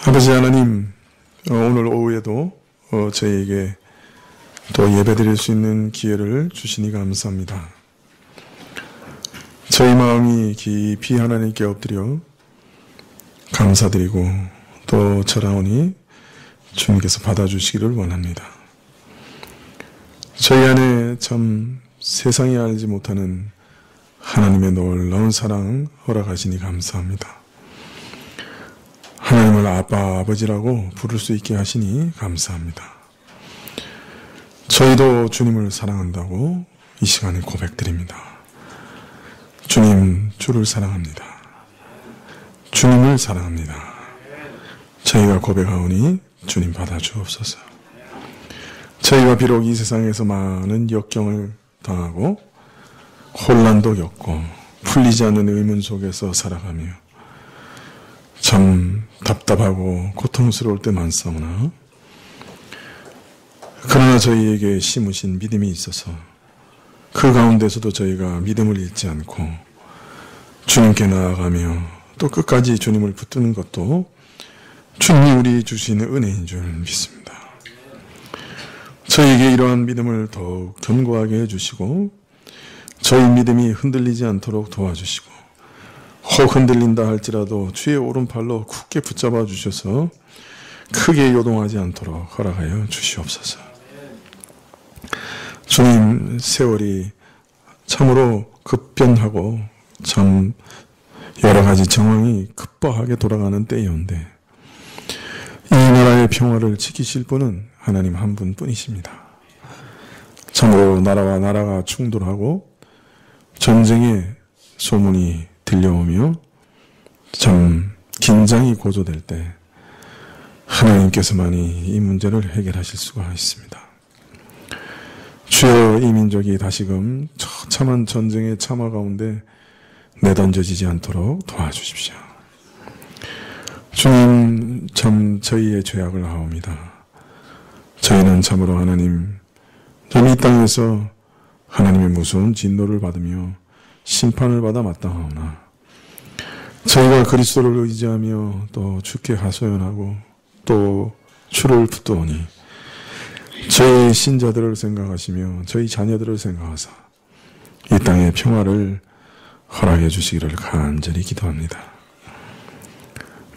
아버지 하나님, 오늘 오후에도 저희에게 또 예배드릴 수 있는 기회를 주시니 감사합니다. 저희 마음이 깊이 하나님께 엎드려 감사드리고 또 절하오니 주님께서 받아주시기를 원합니다. 저희 안에 참 세상이 알지 못하는 하나님의 놀라운 사랑 허락하시니 감사합니다. 하나님을 아빠, 아버지라고 부를 수 있게 하시니 감사합니다. 저희도 주님을 사랑한다고 이 시간에 고백드립니다. 주님, 주를 사랑합니다. 주님을 사랑합니다. 저희가 고백하오니 주님 받아주옵소서. 저희가 비록 이 세상에서 많은 역경을 당하고 혼란도 겪고 풀리지 않는 의문 속에서 살아가며 참 답답하고 고통스러울 때 많사오나 그러나 저희에게 심으신 믿음이 있어서 그 가운데서도 저희가 믿음을 잃지 않고 주님께 나아가며 또 끝까지 주님을 붙드는 것도 주님이 우리 주시는 은혜인 줄 믿습니다. 저희에게 이러한 믿음을 더욱 견고하게 해주시고 저희 믿음이 흔들리지 않도록 도와주시고 혹 흔들린다 할지라도 주의 오른팔로 굳게 붙잡아 주셔서 크게 요동하지 않도록 허락하여 주시옵소서. 주님, 세월이 참으로 급변하고 참 여러 가지 정황이 급박하게 돌아가는 때이온데 이 나라의 평화를 지키실 분은 하나님 한 분뿐이십니다. 참으로 나라와 나라가 충돌하고 전쟁의 소문이 들려오며 참 긴장이 고조될 때 하나님께서만이 이 문제를 해결하실 수가 있습니다. 주여, 이 민족이 다시금 처참한 전쟁의 참화 가운데 내던져지지 않도록 도와주십시오. 주님, 참 저희의 죄악을 아옵니다. 저희는 참으로 하나님, 이 땅에서 하나님의 무서운 진노를 받으며 심판을 받아 마땅하오나 저희가 그리스도를 의지하며 또 주께 하소연하고 또 주를 붙드오니 저희 신자들을 생각하시며 저희 자녀들을 생각하사 이 땅의 평화를 허락해 주시기를 간절히 기도합니다.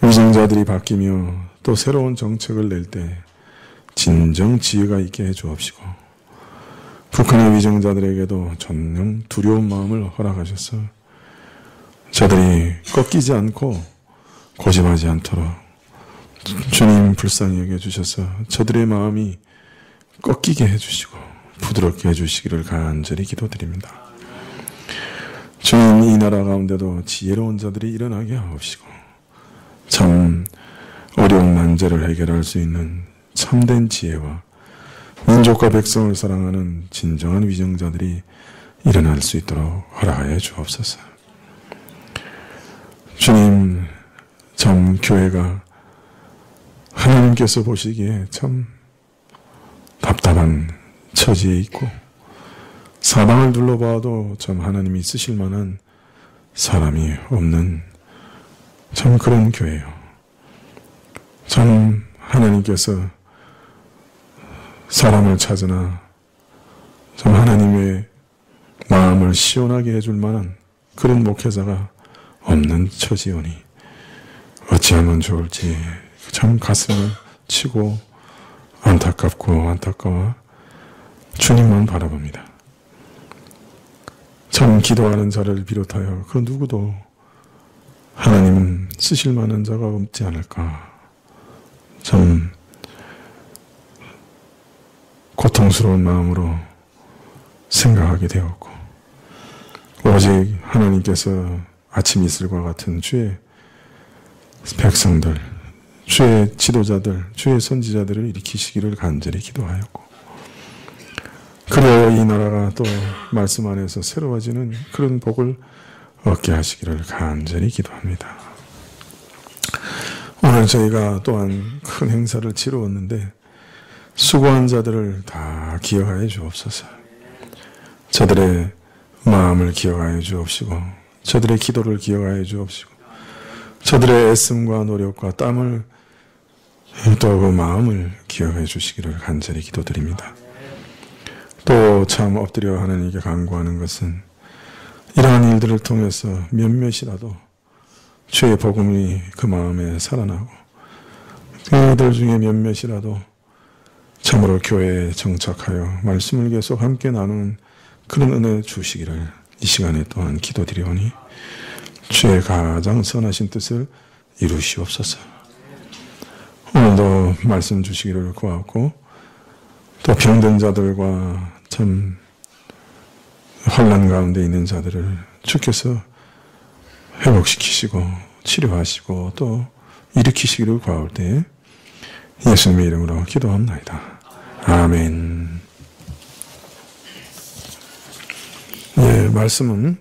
위정자들이 바뀌며 또 새로운 정책을 낼 때 진정 지혜가 있게 해 주옵시고 북한의 위정자들에게도 전능 두려운 마음을 허락하셔서 저들이 꺾이지 않고 고집하지 않도록 주님 불쌍히 여겨주셔서 저들의 마음이 꺾이게 해주시고 부드럽게 해주시기를 간절히 기도드립니다. 주님, 이 나라 가운데도 지혜로운 자들이 일어나게 하옵시고 참 어려운 난제를 해결할 수 있는 참된 지혜와 민족과 백성을 사랑하는 진정한 위정자들이 일어날 수 있도록 허락하여 주옵소서. 주님, 참 교회가 하나님께서 보시기에 참 답답한 처지에 있고 사방을 둘러봐도 참 하나님이 쓰실 만한 사람이 없는 참 그런 교회요. 참 하나님께서 사람을 찾으나 참 하나님의 마음을 시원하게 해줄 만한 그런 목회자가 없는 처지오니 어찌하면 좋을지 참 가슴을 치고 안타깝고 안타까워 주님만 바라봅니다. 참 기도하는 자를 비롯하여 그 누구도 하나님 쓰실 만한 자가 없지 않을까 참 고통스러운 마음으로 생각하게 되었고 오직 하나님께서 아침 이슬과 같은 주의 백성들, 주의 지도자들, 주의 선지자들을 일으키시기를 간절히 기도하였고 그래야 이 나라가 또 말씀 안에서 새로워지는 그런 복을 얻게 하시기를 간절히 기도합니다. 오늘 저희가 또한 큰 행사를 치루었는데 수고한 자들을 다 기억하여 주옵소서. 저들의 마음을 기억하여 주옵시고 저들의 기도를 기억하여 주옵시고 저들의 애씀과 노력과 땀을 또 그 마음을 기억해 주시기를 간절히 기도드립니다. 또 참 엎드려 하나님께 간구하는 것은 이러한 일들을 통해서 몇몇이라도 주의 복음이 그 마음에 살아나고 그들 중에 몇몇이라도 참으로 교회에 정착하여 말씀을 계속 함께 나누는 그런 은혜 주시기를 이 시간에 또한 기도드리오니 주의 가장 선하신 뜻을 이루시옵소서. 오늘도 말씀 주시기를 구하고 또 병든 자들과 참 환난 가운데 있는 자들을 주께서 회복시키시고 치료하시고 또 일으키시기를 구할 때 예수님의 이름으로 기도합나이다. 아멘. 예, 말씀은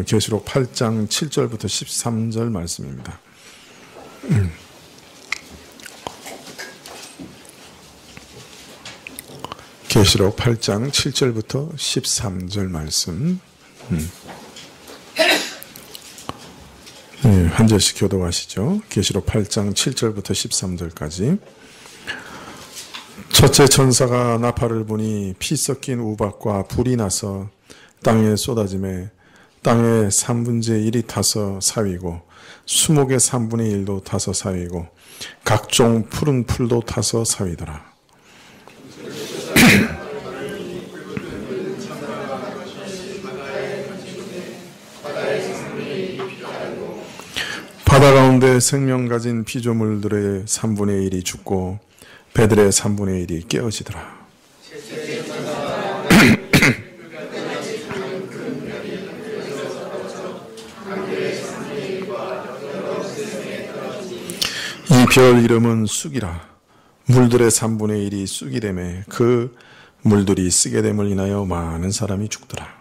계시록 8장 7절부터 13절 말씀입니다. 계시록 8장 7절부터 13절 말씀. 예, 한 절씩 교독하시죠. 계시록 8장 7절부터 13절까지. 첫째 천사가 나팔을 부니 피 섞인 우박과 불이 나서 땅에 쏟아지매 땅의 3분의 1이 타서 사위고 수목의 3분의 1도 타서 사위고 각종 푸른 풀도 타서 사위더라. 바다 가운데 생명 가진 피조물들의 3분의 1이 죽고 배들의 3분의 1이 깨어지더라. 이 별 이름은 쑥이라. 물들의 3분의 1이 쑥이 되매 그 물들이 쓰게 됨을 인하여 많은 사람이 죽더라.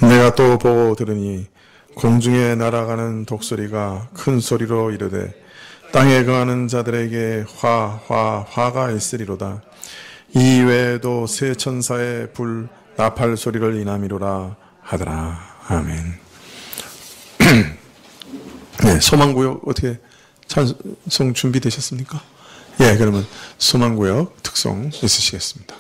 내가 또 보고 들으니 공중에 날아가는 독소리가 큰 소리로 이르되 땅에 거하는 자들에게 화가 있으리로다. 이 외에도 세 천사의 불 나팔 소리를 인함이로라 하더라. 아멘. 네, 소망구역 어떻게 찬송 준비되셨습니까? 예, 그러면 소망구역 특송 있으시겠습니다.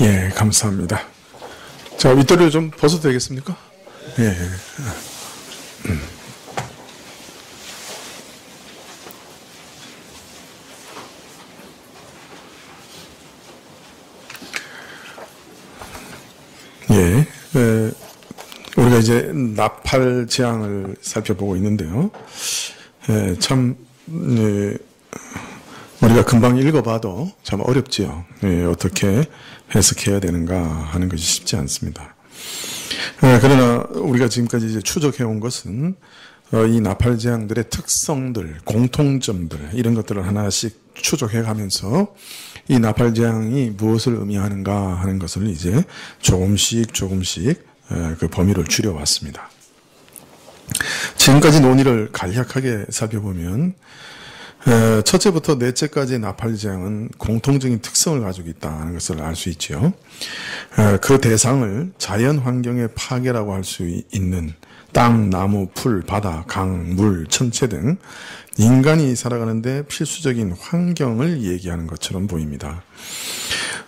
예, 감사합니다. 자, 윗도리를 좀 벗어도 되겠습니까? 예. 예, 우리가 이제 나팔 재앙을 살펴보고 있는데요. 참, 우리가 금방 읽어봐도 참 어렵지요. 어떻게 해석해야 되는가 하는 것이 쉽지 않습니다. 그러나 우리가 지금까지 이제 추적해온 것은 이 나팔 재앙들의 특성들, 공통점들 이런 것들을 하나씩 추적해 가면서 이 나팔 재앙이 무엇을 의미하는가 하는 것을 이제 조금씩 그 범위를 줄여왔습니다. 지금까지 논의를 간략하게 살펴보면 첫째부터 넷째까지의 나팔 재앙은 공통적인 특성을 가지고 있다는 것을 알 수 있죠. 그 대상을 자연 환경의 파괴라고 할 수 있는 땅, 나무, 풀, 바다, 강, 물, 천체 등 인간이 살아가는데 필수적인 환경을 얘기하는 것처럼 보입니다.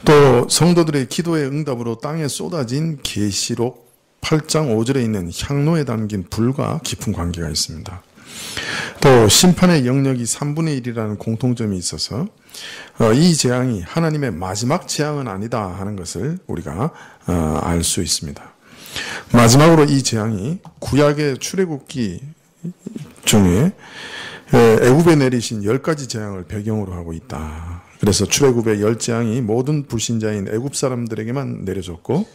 또 성도들의 기도의 응답으로 땅에 쏟아진 계시록 8장 5절에 있는 향로에 담긴 불과 깊은 관계가 있습니다. 또 심판의 영역이 3분의 1이라는 공통점이 있어서 이 재앙이 하나님의 마지막 재앙은 아니다 하는 것을 우리가 알 수 있습니다. 마지막으로 이 재앙이 구약의 출애굽기 중에 애굽에 내리신 10가지 재앙을 배경으로 하고 있다. 그래서 출애굽의 10재앙이 모든 불신자인 애굽 사람들에게만 내려졌고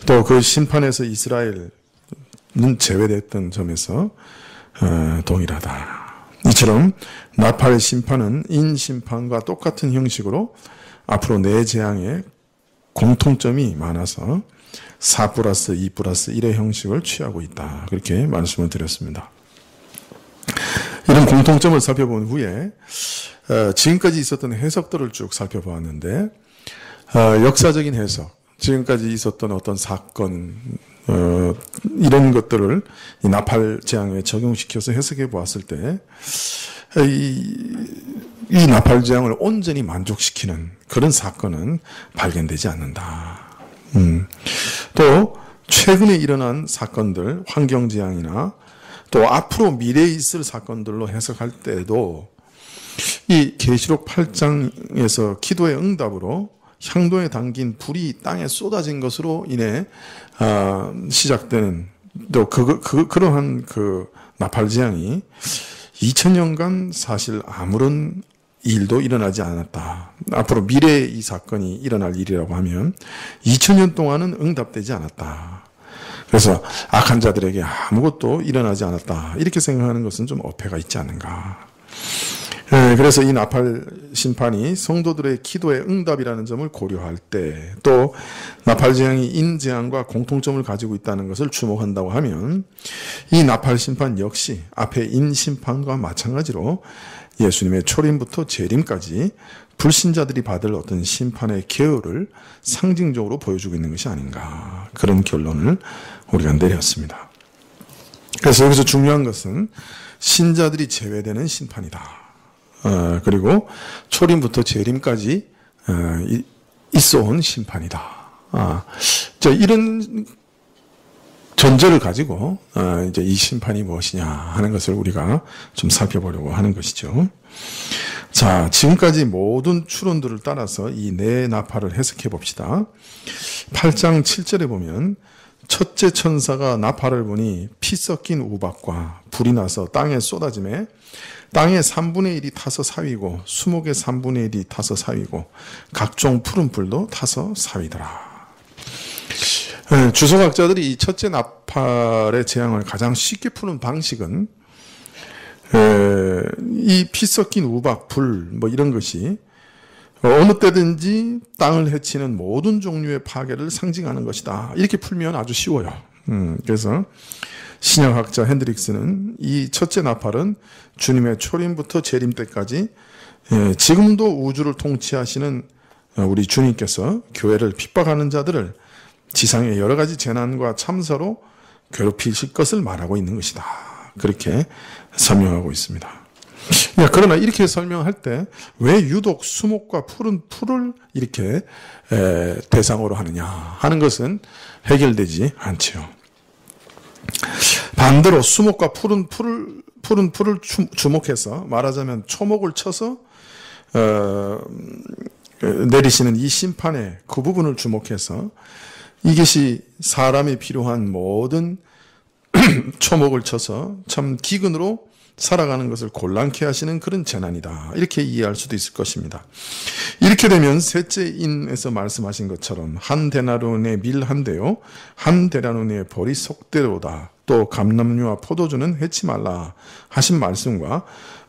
또 그 심판에서 이스라엘은 제외됐던 점에서 동일하다. 이처럼 나팔의 심판은 인심판과 똑같은 형식으로 앞으로 네 재앙에 공통점이 많아서 4+2+1의 형식을 취하고 있다. 그렇게 말씀을 드렸습니다. 이런 공통점을 살펴본 후에 지금까지 있었던 해석들을 쭉 살펴보았는데 역사적인 해석, 지금까지 있었던 어떤 사건 이런 것들을 이 나팔 재앙에 적용시켜서 해석해 보았을 때 이 나팔 재앙을 온전히 만족시키는 그런 사건은 발견되지 않는다. 또 최근에 일어난 사건들, 환경재앙이나 또 앞으로 미래에 있을 사건들로 해석할 때도 이 계시록 8장에서 기도의 응답으로 향도에 담긴 불이 땅에 쏟아진 것으로 인해 시작되는 또 그러한 그 나팔 재앙이 2000년간 사실 아무런 일도 일어나지 않았다. 앞으로 미래에 이 사건이 일어날 일이라고 하면 2000년 동안은 응답되지 않았다. 그래서 악한 자들에게 아무것도 일어나지 않았다. 이렇게 생각하는 것은 좀 어폐가 있지 않는가. 그래서 이 나팔 심판이 성도들의 기도의 응답이라는 점을 고려할 때 또 나팔 재앙이 인재앙과 공통점을 가지고 있다는 것을 주목한다고 하면 이 나팔 심판 역시 앞에 인심판과 마찬가지로 예수님의 초림부터 재림까지 불신자들이 받을 어떤 심판의 계율을 상징적으로 보여주고 있는 것이 아닌가, 그런 결론을 우리가 내렸습니다. 그래서 여기서 중요한 것은 신자들이 제외되는 심판이다. 그리고 초림부터 재림까지 있어온 심판이다. 이런 전제를 가지고 이제 이 심판이 무엇이냐 하는 것을 우리가 좀 살펴보려고 하는 것이죠. 자, 지금까지 모든 추론들을 따라서 이 네 나팔을 해석해 봅시다. 8장 7절에 보면 첫째 천사가 나팔을 보니 피 섞인 우박과 불이 나서 땅에 쏟아지매 땅의 3분의 1이 타서 사위고 수목의 3분의 1이 타서 사위고 각종 푸른 풀도 타서 사위더라. 주석학자들이 이 첫째 나팔의 재앙을 가장 쉽게 푸는 방식은 이 피 섞인 우박, 불 이런 것이 어느 때든지 땅을 해치는 모든 종류의 파괴를 상징하는 것이다. 이렇게 풀면 아주 쉬워요. 그래서 신약학자 핸드릭스는 이 첫째 나팔은 주님의 초림부터 재림 때까지 지금도 우주를 통치하시는 우리 주님께서 교회를 핍박하는 자들을 지상의 여러 가지 재난과 참사로 괴롭히실 것을 말하고 있는 것이다. 그렇게 설명하고 있습니다. 그러나 이렇게 설명할 때 왜 유독 수목과 푸른 풀을 이렇게 대상으로 하느냐 하는 것은 해결되지 않지요. 반대로 수목과 푸른 풀을 주목해서 말하자면 초목을 쳐서 내리시는 이 심판의 그 부분을 주목해서 이것이 사람이 필요한 모든 초목을 쳐서 참 기근으로 살아가는 것을 곤란케 하시는 그런 재난이다. 이렇게 이해할 수도 있을 것입니다. 이렇게 되면 셋째 인에서 말씀하신 것처럼 한 데나리온의 밀 한 대요, 한 데나리온의 벌이 속대로다. 또 감람류와 포도주는 해치 말라 하신 말씀과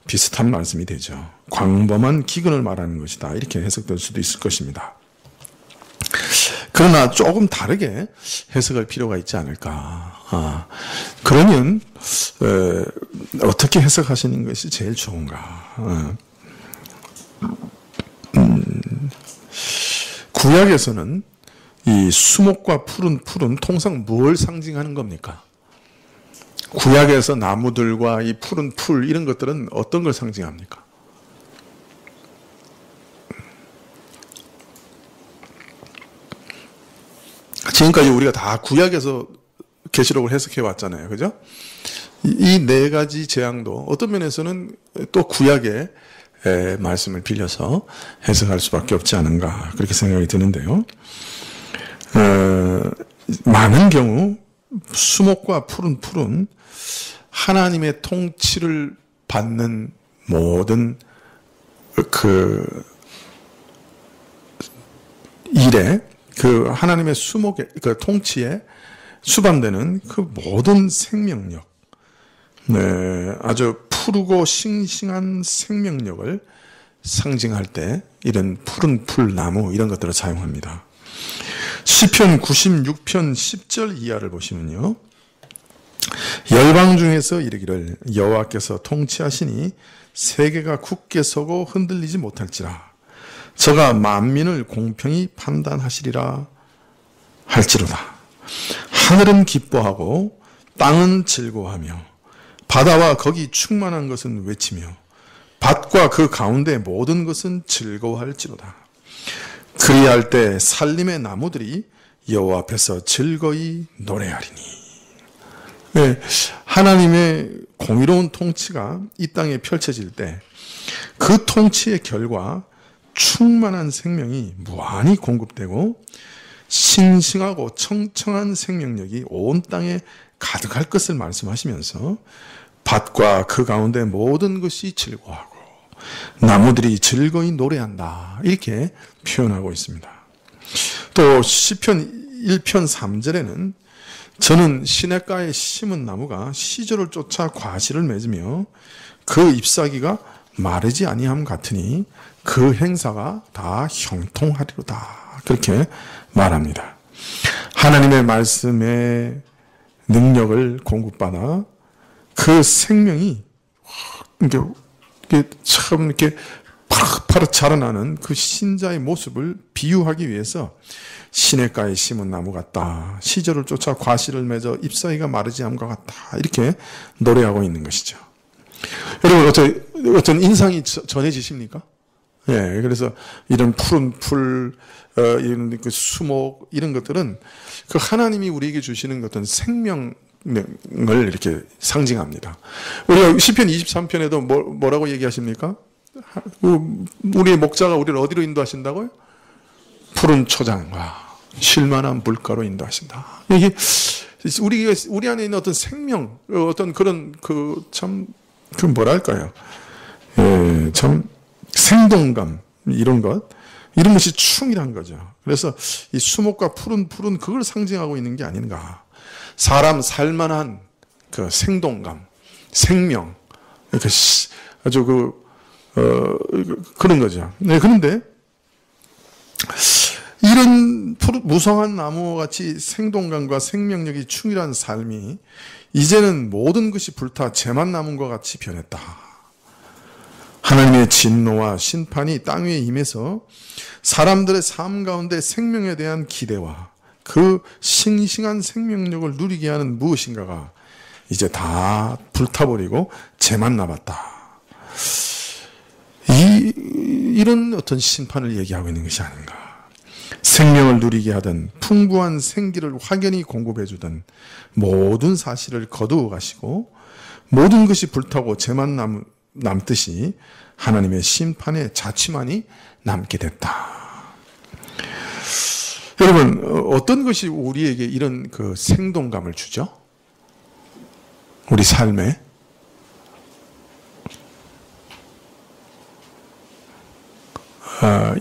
비슷한 말씀이 되죠. 광범한 기근을 말하는 것이다. 이렇게 해석될 수도 있을 것입니다. 그러나 조금 다르게 해석할 필요가 있지 않을까. 그러면 어떻게 해석하시는 것이 제일 좋은가. 구약에서는 이 수목과 푸른 풀은 통상 뭘 상징하는 겁니까? 구약에서 나무들과 이 푸른 풀 이런 것들은 어떤 걸 상징합니까? 지금까지 우리가 다 구약에서 계시록을 해석해 왔잖아요. 그죠? 이 네 가지 재앙도 어떤 면에서는 또 구약의 말씀을 빌려서 해석할 수밖에 없지 않은가 그렇게 생각이 드는데요. 많은 경우 수목과 푸른 풀은 하나님의 통치를 받는 모든 그 일에 그 하나님의 수목의 그 통치에 수반되는 그 모든 생명력, 아주 푸르고 싱싱한 생명력을 상징할 때 이런 푸른 풀, 나무 이런 것들을 사용합니다. 시편 96편 10절 이하를 보시면요. 열방 중에서 이르기를 여호와께서 통치하시니 세계가 굳게 서고 흔들리지 못할지라. 저가 만민을 공평히 판단하시리라 할지로다. 하늘은 기뻐하고 땅은 즐거워하며 바다와 거기 충만한 것은 외치며 밭과 그 가운데 모든 것은 즐거워할지로다. 그리할 때 살림의 나무들이 여호와 앞에서 즐거이 노래하리니. 네, 하나님의 공의로운 통치가 이 땅에 펼쳐질 때 그 통치의 결과 충만한 생명이 무한히 공급되고 싱싱하고 청청한 생명력이 온 땅에 가득할 것을 말씀하시면서 밭과 그 가운데 모든 것이 즐거워하고 나무들이 즐거이 노래한다 이렇게 표현하고 있습니다. 또 시편 1편 3절에는 저는 시냇가에 심은 나무가 시절을 쫓아 과실을 맺으며 그 잎사귀가 마르지 아니함 같으니 그 행사가 다 형통하리로다 그렇게 말합니다. 하나님의 말씀의 능력을 공급받아 그 생명이 이게 참 이렇게 파릇파릇 자라나는 그 신자의 모습을 비유하기 위해서 시냇가에 심은 나무 같다. 시절을 쫓아 과실을 맺어 잎사귀가 마르지 않음과 같다. 이렇게 노래하고 있는 것이죠. 여러분 어떤 인상이 전해지십니까? 예, 그래서 이런 푸른 풀, 이런 그 수목 이런 것들은 그 하나님이 우리에게 주시는 어떤 생명을 이렇게 상징합니다. 우리가 시편 23편에도 뭐라고 얘기하십니까? 우리의 목자가 우리를 어디로 인도하신다고요? 푸른 초장과 쉴만한 물가로 인도하신다. 이게 우리 안에 있는 어떤 생명, 어떤 그런 그 뭐랄까요? 예, 참 생동감 이런 것이 충일한 거죠. 그래서 이 수목과 푸른 풀은 그걸 상징하고 있는 게 아닌가. 사람 살만한 그 생동감, 생명, 이렇게 아주 그런 거죠. 네, 그런데 이런 무성한 나무와 같이 생동감과 생명력이 충일한 삶이 이제는 모든 것이 불타 재만 남은 것 같이 변했다. 하나님의 진노와 심판이 땅 위에 임해서 사람들의 삶 가운데 생명에 대한 기대와 그 싱싱한 생명력을 누리게 하는 무엇인가가 이제 다 불타버리고 재만 남았다. 이런 어떤 심판을 얘기하고 있는 것이 아닌가. 생명을 누리게 하던 풍부한 생기를 확연히 공급해 주던 모든 사실을 거두어 가시고 모든 것이 불타고 죄만 남듯이 하나님의 심판의 자취만이 남게 됐다. 여러분, 어떤 것이 우리에게 이런 그 생동감을 주죠? 우리 삶에?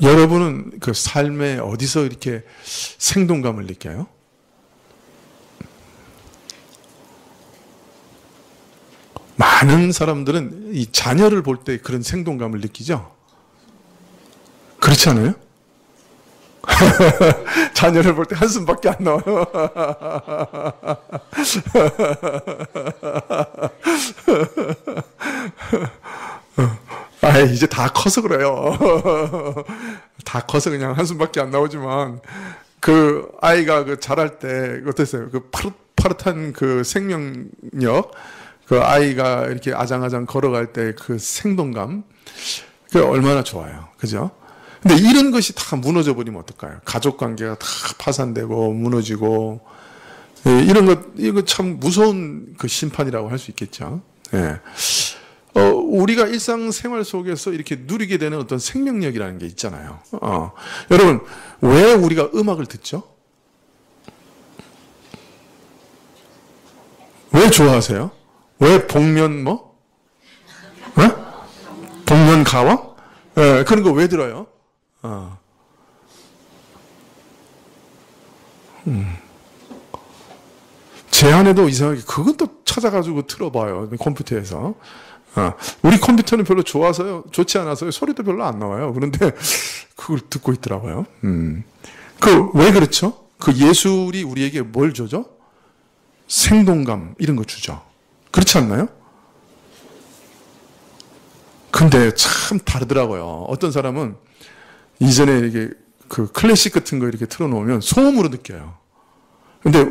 여러분은 그 삶에 어디서 이렇게 생동감을 느껴요? 많은 사람들은 이 자녀를 볼 때 그런 생동감을 느끼죠? 그렇지 않아요? 자녀를 볼 때 한숨밖에 안 나와요. 이제 다 커서 그래요. 다 커서 그냥 한숨밖에 안 나오지만, 그 아이가 그 자랄 때 어땠어요? 그 파릇파릇한 그 생명력, 그 아이가 이렇게 아장아장 걸어갈 때 그 생동감, 그 얼마나 좋아요. 그죠? 근데 이런 것이 다 무너져 버리면 어떨까요? 가족 관계가 다 파산되고 무너지고, 이거 참 무서운 그 심판이라고 할 수 있겠죠. 예. 우리가 일상생활 속에서 이렇게 누리게 되는 어떤 생명력이라는 게 있잖아요. 여러분, 왜 우리가 음악을 듣죠? 왜 좋아하세요? 왜 복면 복면 가왕? 예, 그런 거 왜 들어요? 제 아내도 이상하게 그것도 찾아가지고 틀어봐요. 컴퓨터에서. 우리 컴퓨터는 별로 좋지 않아서요. 소리도 별로 안 나와요. 그런데 그걸 듣고 있더라고요. 왜 그렇죠? 그 예술이 우리에게 뭘 주죠? 생동감, 이런 거 주죠. 그렇지 않나요? 근데 참 다르더라고요. 어떤 사람은 이전에 이게 그 클래식 같은 거 이렇게 틀어놓으면 소음으로 느껴요. 근데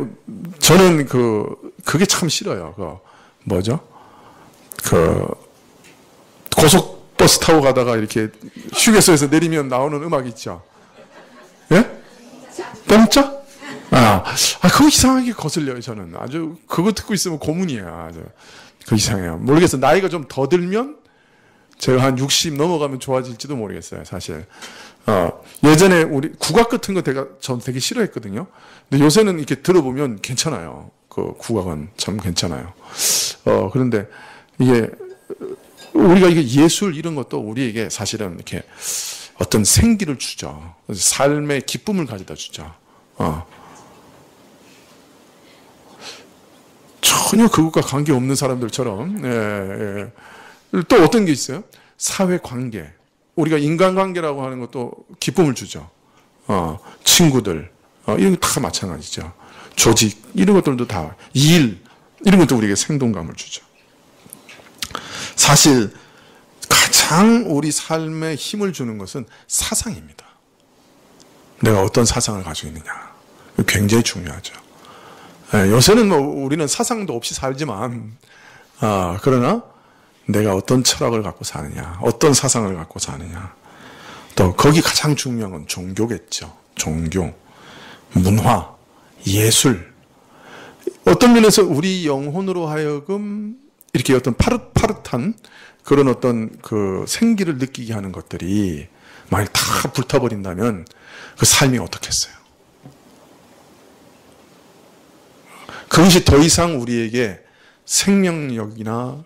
저는 그게 참 싫어요. 뭐죠? 고속버스 타고 가다가 이렇게 휴게소에서 내리면 나오는 음악 있죠? 예? 뻥짜? 그거 이상하게 거슬려요, 저는. 아주, 그거 듣고 있으면 고문이에요. 아주. 그거 이상해요. 모르겠어요. 나이가 좀 더 들면, 제가 한 60 넘어가면 좋아질지도 모르겠어요, 사실. 예전에 우리 국악 같은 거 전 되게 싫어했거든요. 근데 요새는 이렇게 들어보면 괜찮아요. 그 국악은 참 괜찮아요. 그런데 우리가 이게 예술 이런 것도 우리에게 사실은 이렇게 어떤 생기를 주죠. 삶의 기쁨을 가져다 주죠. 전혀 그것과 관계없는 사람들처럼. 또 어떤 게 있어요? 사회관계. 우리가 인간관계라고 하는 것도 기쁨을 주죠. 친구들. 이런 거 다 마찬가지죠. 조직. 이런 것들도 다. 일. 이런 것도 우리에게 생동감을 주죠. 사실 가장 우리 삶에 힘을 주는 것은 사상입니다. 내가 어떤 사상을 가지고 있느냐. 굉장히 중요하죠. 요새는 우리는 사상도 없이 살지만, 그러나 내가 어떤 철학을 갖고 사느냐, 어떤 사상을 갖고 사느냐. 또 거기 가장 중요한 건 종교겠죠. 종교, 문화, 예술. 어떤 면에서 우리 영혼으로 하여금 이렇게 어떤 파릇파릇한 그런 어떤 그 생기를 느끼게 하는 것들이 만약 다 불타버린다면 그 삶이 어떻겠어요? 그것이 더 이상 우리에게 생명력이나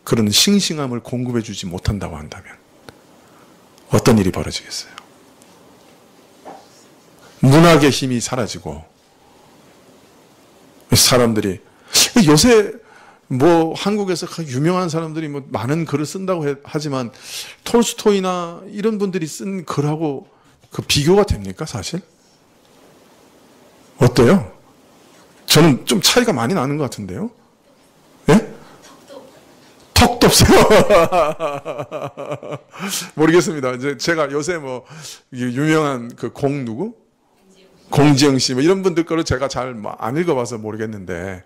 그런 싱싱함을 공급해 주지 못한다고 한다면 어떤 일이 벌어지겠어요? 문학의 힘이 사라지고 사람들이 요새 한국에서 유명한 사람들이 많은 글을 쓴다고 하지만 톨스토이나 이런 분들이 쓴 글하고 그 비교가 됩니까, 사실? 어때요? 저는 좀 차이가 많이 나는 것 같은데요? 예? 턱도 없어요. 모르겠습니다. 이제 제가 요새 유명한 그 누구? 공지영 씨, 이런 분들 거를 제가 잘 안 읽어봐서 모르겠는데,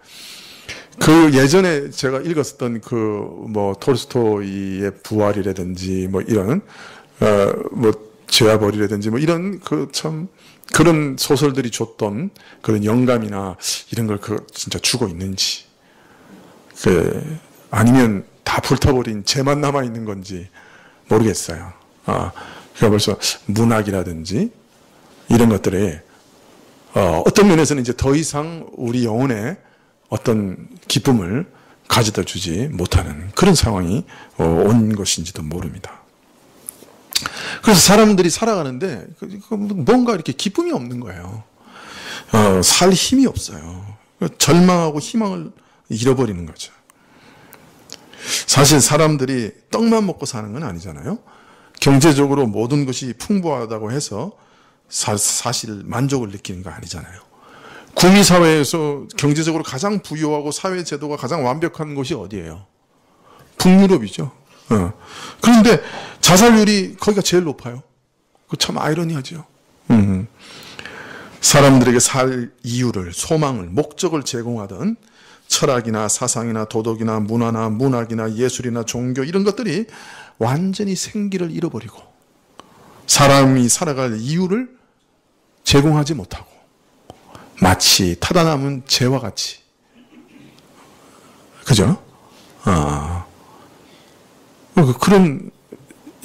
그 예전에 제가 읽었었던 톨스토이의 부활이라든지 이런 죄와 벌이라든지 이런 그런 소설들이 줬던 그런 영감이나 이런 걸 진짜 주고 있는지, 아니면 다 불타버린 죄만 남아 있는 건지 모르겠어요. 그러니까 벌써 문학이라든지 이런 것들에 어떤 면에서는 이제 더 이상 우리 영혼에 어떤 기쁨을 가져다 주지 못하는 그런 상황이 온 것인지도 모릅니다. 그래서 사람들이 살아가는데 뭔가 이렇게 기쁨이 없는 거예요. 살 힘이 없어요. 절망하고 희망을 잃어버리는 거죠. 사실 사람들이 떡만 먹고 사는 건 아니잖아요. 경제적으로 모든 것이 풍부하다고 해서 사실 만족을 느끼는 거 아니잖아요. 구미사회에서 경제적으로 가장 부유하고 사회제도가 가장 완벽한 곳이 어디예요? 북유럽이죠. 그런데 자살률이 거기가 제일 높아요. 그 참 아이러니하죠. 사람들에게 살 이유를, 소망을, 목적을 제공하던 철학이나 사상이나 도덕이나 문화나 문학이나 예술이나 종교 이런 것들이 완전히 생기를 잃어버리고 사람이 살아갈 이유를 제공하지 못하고 마치 타다 남은 재와 같이, 그죠? 그런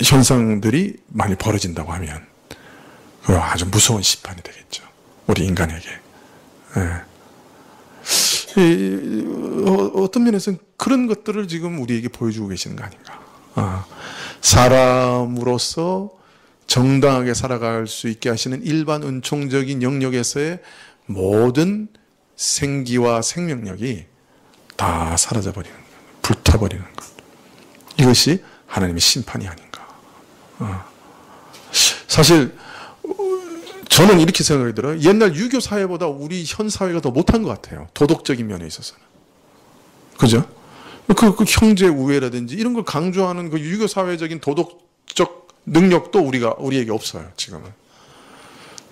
현상들이 많이 벌어진다고 하면 아주 무서운 심판이 되겠죠. 우리 인간에게. 어떤 면에서는 그런 것들을 지금 우리에게 보여주고 계시는 거 아닌가. 사람으로서 정당하게 살아갈 수 있게 하시는 일반 은총적인 영역에서의 모든 생기와 생명력이 다 사라져버리는 것, 불타버리는 것. 이것이 하나님의 심판이 아닌가. 사실 저는 이렇게 생각이 들어요. 옛날 유교 사회보다 우리 현 사회가 더 못한 것 같아요. 도덕적인 면에 있어서는. 그죠? 그 형제 우애라든지 이런 걸 강조하는 그 유교 사회적인 도덕적 능력도 우리에게 없어요, 지금은.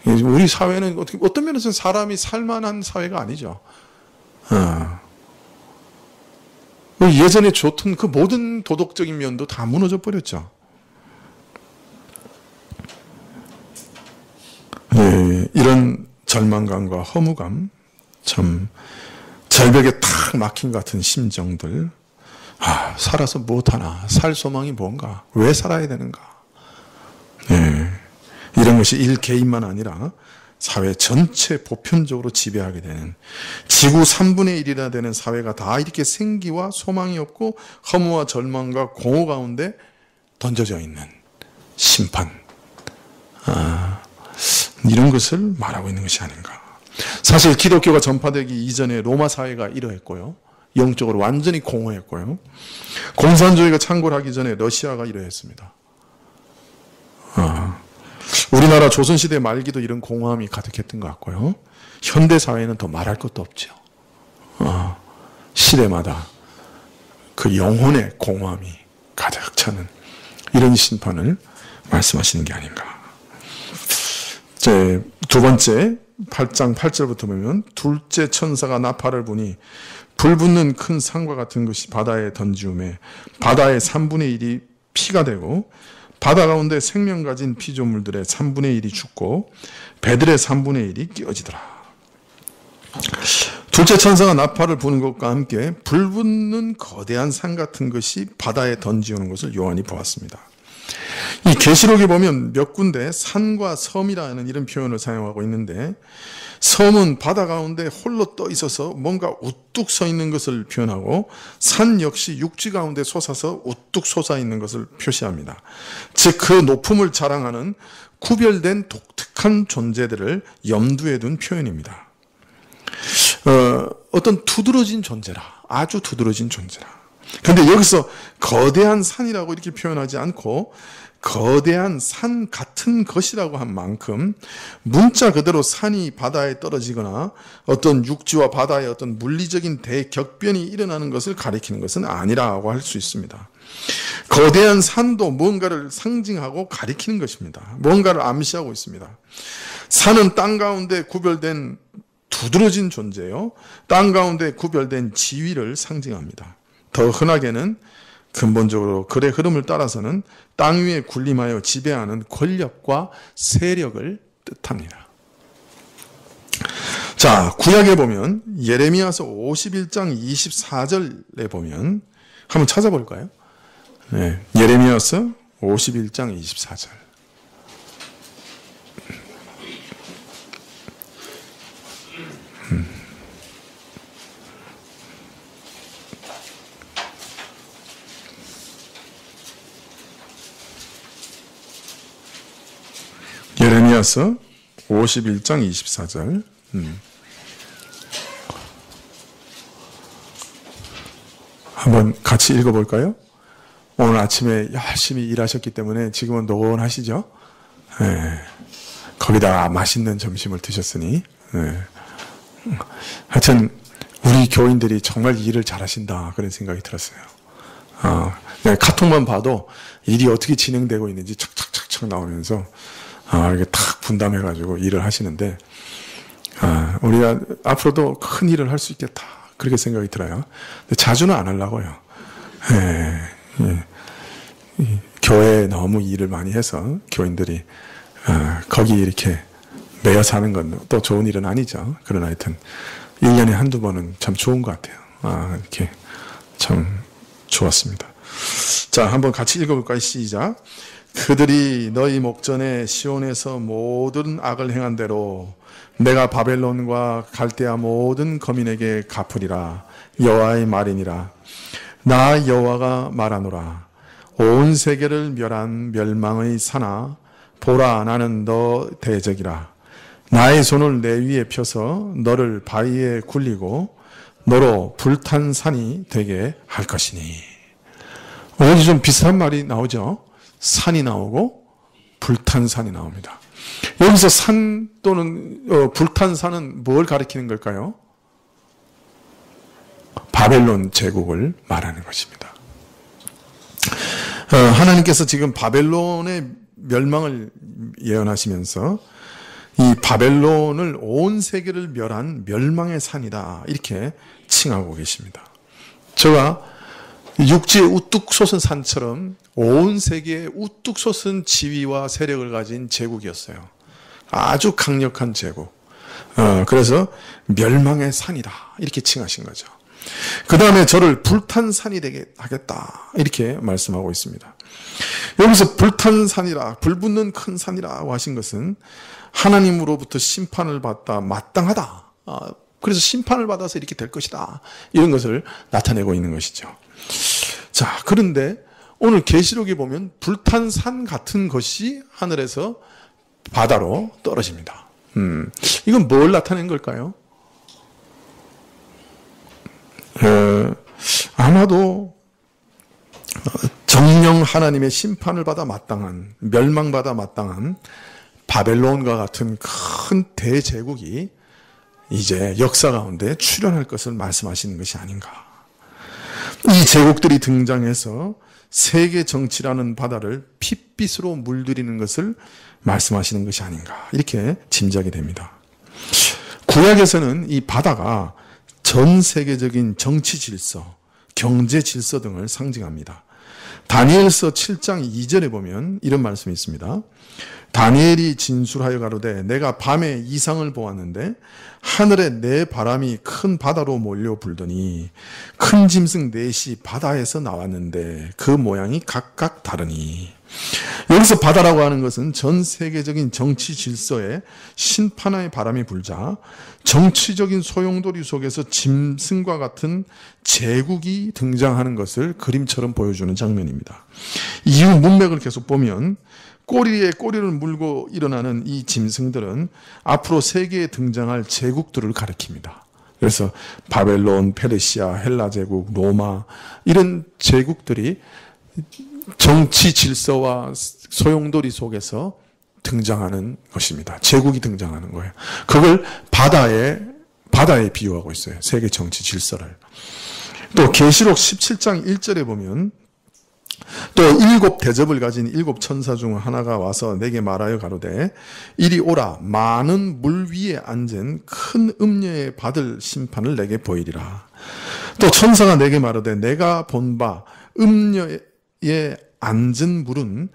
우리 사회는 어떤 면에서는 사람이 살만한 사회가 아니죠. 예전에 좋던 그 모든 도덕적인 면도 다 무너져 버렸죠. 이런 절망감과 허무감, 참 절벽에 탁 막힌 것 같은 심정들, 살아서 무엇하나, 살 소망이 뭔가, 왜 살아야 되는가. 이런 것이 일 개인만 아니라 사회 전체 보편적으로 지배하게 되는, 지구 3분의 1이나 되는 사회가 다 이렇게 생기와 소망이 없고 허무와 절망과 공허 가운데 던져져 있는 심판, 이런 것을 말하고 있는 것이 아닌가. 사실 기독교가 전파되기 이전에 로마 사회가 이러했고요, 영적으로 완전히 공허했고요, 공산주의가 창궐하기 전에 러시아가 이러했습니다. 우리나라 조선시대 말기도 이런 공허함이 가득했던 것 같고요, 현대사회는 더 말할 것도 없죠. 시대마다 그 영혼의 공허함이 가득 차는 이런 심판을 말씀하시는 게 아닌가. 두 번째 8장 8절부터 보면, 둘째 천사가 나팔을 부니 불붙는 큰 산과 같은 것이 바다에 던지우매 바다의 3분의 1이 피가 되고 바다 가운데 생명 가진 피조물들의 3분의 1이 죽고 배들의 3분의 1이 끼어지더라. 둘째 천사가 나팔을 부는 것과 함께 불붙는 거대한 산 같은 것이 바다에 던지우는 것을 요한이 보았습니다. 이 계시록에 보면 몇 군데 산과 섬이라는 이런 표현을 사용하고 있는데, 섬은 바다 가운데 홀로 떠 있어서 뭔가 우뚝 서 있는 것을 표현하고, 산 역시 육지 가운데 솟아서 우뚝 솟아 있는 것을 표시합니다. 즉 그 높음을 자랑하는 구별된 독특한 존재들을 염두에 둔 표현입니다. 어떤 두드러진 존재라, 아주 두드러진 존재라. 그런데 여기서 거대한 산이라고 이렇게 표현하지 않고 거대한 산 같은 것이라고 한 만큼 문자 그대로 산이 바다에 떨어지거나 어떤 육지와 바다의 어떤 물리적인 대격변이 일어나는 것을 가리키는 것은 아니라고 할 수 있습니다. 거대한 산도 뭔가를 상징하고 가리키는 것입니다. 뭔가를 암시하고 있습니다. 산은 땅 가운데 구별된 두드러진 존재요. 땅 가운데 구별된 지위를 상징합니다. 더 흔하게는 근본적으로 글의 흐름을 따라서는 땅 위에 군림하여 지배하는 권력과 세력을 뜻합니다. 자, 구약에 보면 예레미야서 51장 24절에 보면 한번 찾아볼까요? 네, 예레미야서 51장 24절. 예레미야서 51장 24절. 한번 같이 읽어볼까요? 오늘 아침에 열심히 일하셨기 때문에 지금은 노곤하시죠? 네. 거기다가 맛있는 점심을 드셨으니. 네. 하여튼 우리 교인들이 정말 일을 잘하신다 그런 생각이 들었어요. 카톡만 봐도 일이 어떻게 진행되고 있는지 착착착착 나오면서 이렇게 탁 분담해가지고 일을 하시는데, 우리가 앞으로도 큰 일을 할 수 있겠다. 그렇게 생각이 들어요. 근데 자주는 안 하려고요. 교회에 너무 일을 많이 해서 교인들이, 거기 이렇게 매여 사는 건 또 좋은 일은 아니죠. 그러나 하여튼, 1년에 한두 번은 참 좋은 것 같아요. 이렇게 참 좋았습니다. 자, 한번 같이 읽어볼까요? 시작. 그들이 너희 목전에 시온에서 모든 악을 행한 대로 내가 바벨론과 갈대아 모든 거민에게 갚으리라. 여호와의 말이니라. 나 여호와가 말하노라. 온 세계를 멸한 멸망의 산아, 보라, 나는 너 대적이라. 나의 손을 내 위에 펴서 너를 바위에 굴리고 너로 불탄 산이 되게 할 것이니. 어디 좀 비슷한 말이 나오죠? 산이 나오고 불탄 산이 나옵니다. 여기서 산 또는 불탄 산은 뭘 가리키는 걸까요? 바벨론 제국을 말하는 것입니다. 하나님께서 지금 바벨론의 멸망을 예언하시면서 이 바벨론을 온 세계를 멸한 멸망의 산이다 이렇게 칭하고 계십니다. 제가 육지에 우뚝 솟은 산처럼 온 세계에 우뚝 솟은 지위와 세력을 가진 제국이었어요. 아주 강력한 제국. 그래서 멸망의 산이다 이렇게 칭하신 거죠. 그 다음에 저를 불탄 산이 되게 하겠다 이렇게 말씀하고 있습니다. 여기서 불탄 산이라, 불붙는 큰 산이라고 하신 것은 하나님으로부터 심판을 받다 마땅하다. 그래서 심판을 받아서 이렇게 될 것이다. 이런 것을 나타내고 있는 것이죠. 자, 그런데 오늘 계시록에 보면 불탄 산 같은 것이 하늘에서 바다로 떨어집니다. 이건 뭘 나타낸 걸까요? 아마도 정령 하나님의 심판을 받아 마땅한, 멸망받아 마땅한 바벨론과 같은 큰 대제국이 이제 역사 가운데 출현할 것을 말씀하시는 것이 아닌가. 이 제국들이 등장해서 세계 정치라는 바다를 핏빛으로 물들이는 것을 말씀하시는 것이 아닌가. 이렇게 짐작이 됩니다. 구약에서는 이 바다가 전 세계적인 정치 질서, 경제 질서 등을 상징합니다. 다니엘서 7장 2절에 보면 이런 말씀이 있습니다. 다니엘이 진술하여 가로되 내가 밤에 이상을 보았는데 하늘에 네 바람이 큰 바다로 몰려 불더니 큰 짐승 넷이 바다에서 나왔는데 그 모양이 각각 다르니. 여기서 바다라고 하는 것은 전 세계적인 정치 질서에 심판의 바람이 불자 정치적인 소용돌이 속에서 짐승과 같은 제국이 등장하는 것을 그림처럼 보여주는 장면입니다. 이후 문맥을 계속 보면 꼬리에 꼬리를 물고 일어나는 이 짐승들은 앞으로 세계에 등장할 제국들을 가리킵니다. 그래서 바벨론, 페르시아, 헬라 제국, 로마 이런 제국들이 정치 질서와 소용돌이 속에서 등장하는 것입니다. 제국이 등장하는 거예요. 그걸 바다에 비유하고 있어요. 세계 정치 질서를. 또 계시록 17장 1절에 보면 또 7 대접을 가진 7 천사 중 하나가 와서 내게 말하여 가로되 이리 오라. 많은 물 위에 앉은 큰 음녀에 받을 심판을 내게 보이리라. 또 천사가 내게 말하되 내가 본 바 음녀에 앉은 물은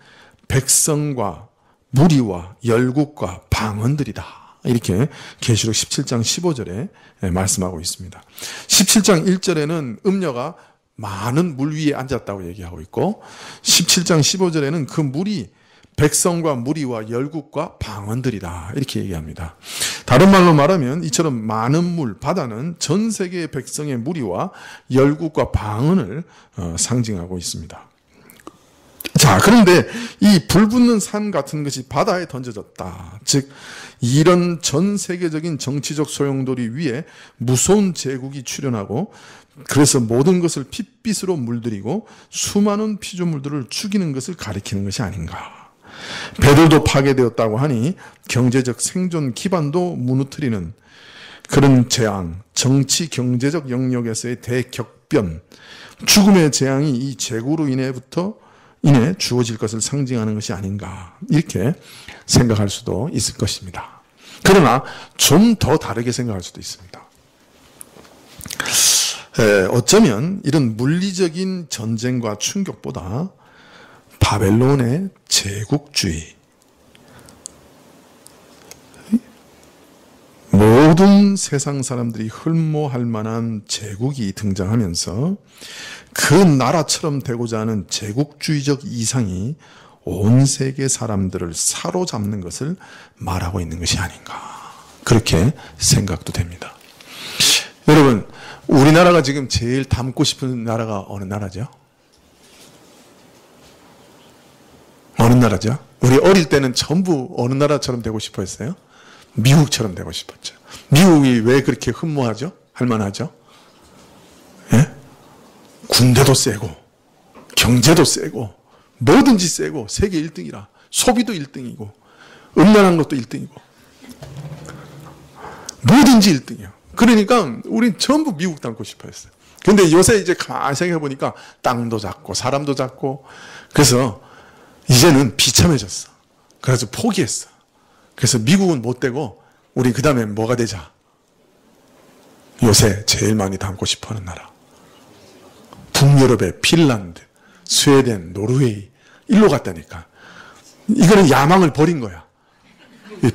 백성과 무리와 열국과 방언들이다. 이렇게 계시록 17장 15절에 말씀하고 있습니다. 17장 1절에는 음녀가 많은 물 위에 앉았다고 얘기하고 있고 17장 15절에는 그 물이 백성과 무리와 열국과 방언들이다. 이렇게 얘기합니다. 다른 말로 말하면 이처럼 많은 물, 바다는 전 세계의 백성의 무리와 열국과 방언을 상징하고 있습니다. 자, 그런데 이 불붙는 산 같은 것이 바다에 던져졌다. 즉 이런 전 세계적인 정치적 소용돌이 위에 무서운 제국이 출현하고 그래서 모든 것을 핏빛으로 물들이고 수많은 피조물들을 죽이는 것을 가리키는 것이 아닌가. 배들도 파괴되었다고 하니 경제적 생존 기반도 무너뜨리는 그런 재앙, 정치 경제적 영역에서의 대격변, 죽음의 재앙이 이 제국으로 인해 주어질 것을 상징하는 것이 아닌가. 이렇게 생각할 수도 있을 것입니다. 그러나 좀 더 다르게 생각할 수도 있습니다. 어쩌면 이런 물리적인 전쟁과 충격보다 바벨론의 제국주의, 모든 세상 사람들이 흠모할 만한 제국이 등장하면서 그 나라처럼 되고자 하는 제국주의적 이상이 온 세계 사람들을 사로잡는 것을 말하고 있는 것이 아닌가. 그렇게 생각도 됩니다. 여러분, 우리나라가 지금 제일 닮고 싶은 나라가 어느 나라죠? 어느 나라죠? 우리 어릴 때는 전부 어느 나라처럼 되고 싶어 했어요? 미국처럼 되고 싶었죠. 미국이 왜 그렇게 흠모하죠? 할만하죠? 예? 군대도 세고, 경제도 세고, 뭐든지 세고, 세계 1등이라. 소비도 1등이고, 음란한 것도 1등이고, 뭐든지 1등이야. 그러니까 우린 전부 미국 닮고 싶어 했어요. 근데 요새 이제 가만히 생각해보니까 땅도 작고, 사람도 작고, 그래서 이제는 비참해졌어. 그래서 포기했어. 그래서 미국은 못 되고 우리 그 다음에 뭐가 되자? 요새 제일 많이 닮고 싶어하는 나라. 북유럽의 핀란드, 스웨덴, 노르웨이 일로 갔다니까. 이거는 야망을 버린 거야.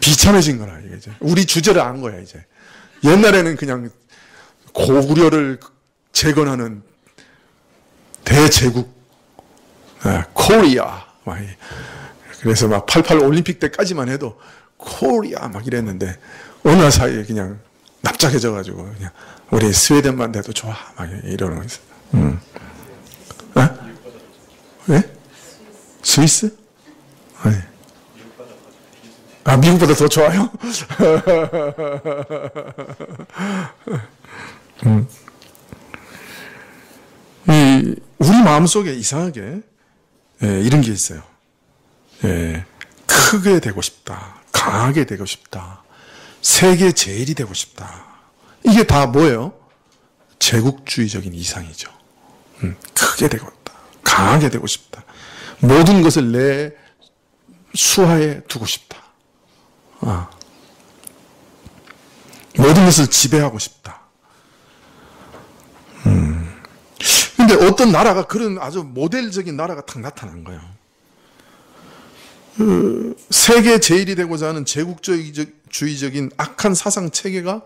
비참해진 거라. 이제 우리 주제를 안 거야. 이제 옛날에는 그냥 고구려를 재건하는 대제국, 코리아. 그래서 막 88 올림픽 때까지만 해도 코리아 막 이랬는데 어느 날 사이에 그냥 납작해져가지고 그냥 우리 스웨덴만 돼도 좋아 막 이러는 거 있어요. 예? 스위스? 네. 아, 미국보다 더 좋아요? 우리 마음속에 이상하게 이런 게 있어요. 크게 되고 싶다. 강하게 되고 싶다. 세계 제일이 되고 싶다. 이게 다 뭐예요? 제국주의적인 이상이죠. 크게 되고 싶다. 강하게 되고 싶다. 모든 것을 내 수하에 두고 싶다. 모든 것을 지배하고 싶다. 근데 어떤 나라가 그런 아주 모델적인 나라가 탁 나타난 거예요. 세계 제일이 되고자 하는 제국주의적인 악한 사상 체계가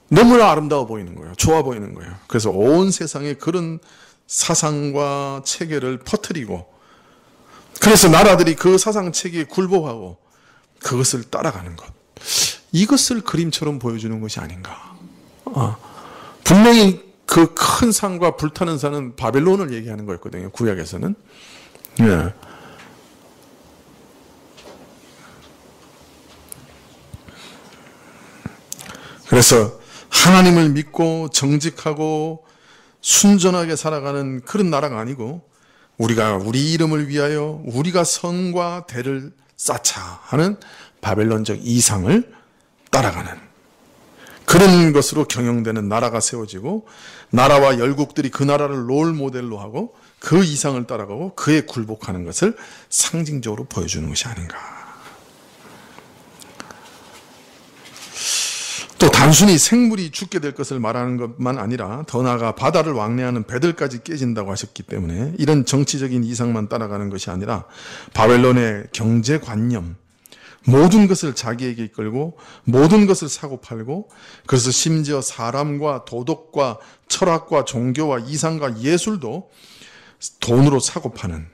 너무나 아름다워 보이는 거예요. 좋아 보이는 거예요. 그래서 온 세상에 그런 사상과 체계를 퍼뜨리고, 그래서 나라들이 그 사상 체계에 굴복하고 그것을 따라가는 것. 이것을 그림처럼 보여주는 것이 아닌가. 분명히 그 큰 산과 불타는 산은 바벨론을 얘기하는 거였거든요. 구약에서는. 예. 그래서 하나님을 믿고 정직하고 순전하게 살아가는 그런 나라가 아니고, 우리가 우리 이름을 위하여 우리가 성과 대를 쌓자 하는 바벨론적 이상을 따라가는 그런 것으로 경영되는 나라가 세워지고, 나라와 열국들이 그 나라를 롤 모델로 하고 그 이상을 따라가고 그에 굴복하는 것을 상징적으로 보여주는 것이 아닌가. 또 단순히 생물이 죽게 될 것을 말하는 것만 아니라 더 나아가 바다를 왕래하는 배들까지 깨진다고 하셨기 때문에 이런 정치적인 이상만 따라가는 것이 아니라 바벨론의 경제관념, 모든 것을 자기에게 이끌고 모든 것을 사고 팔고, 그래서 심지어 사람과 도덕과 철학과 종교와 이상과 예술도 돈으로 사고 파는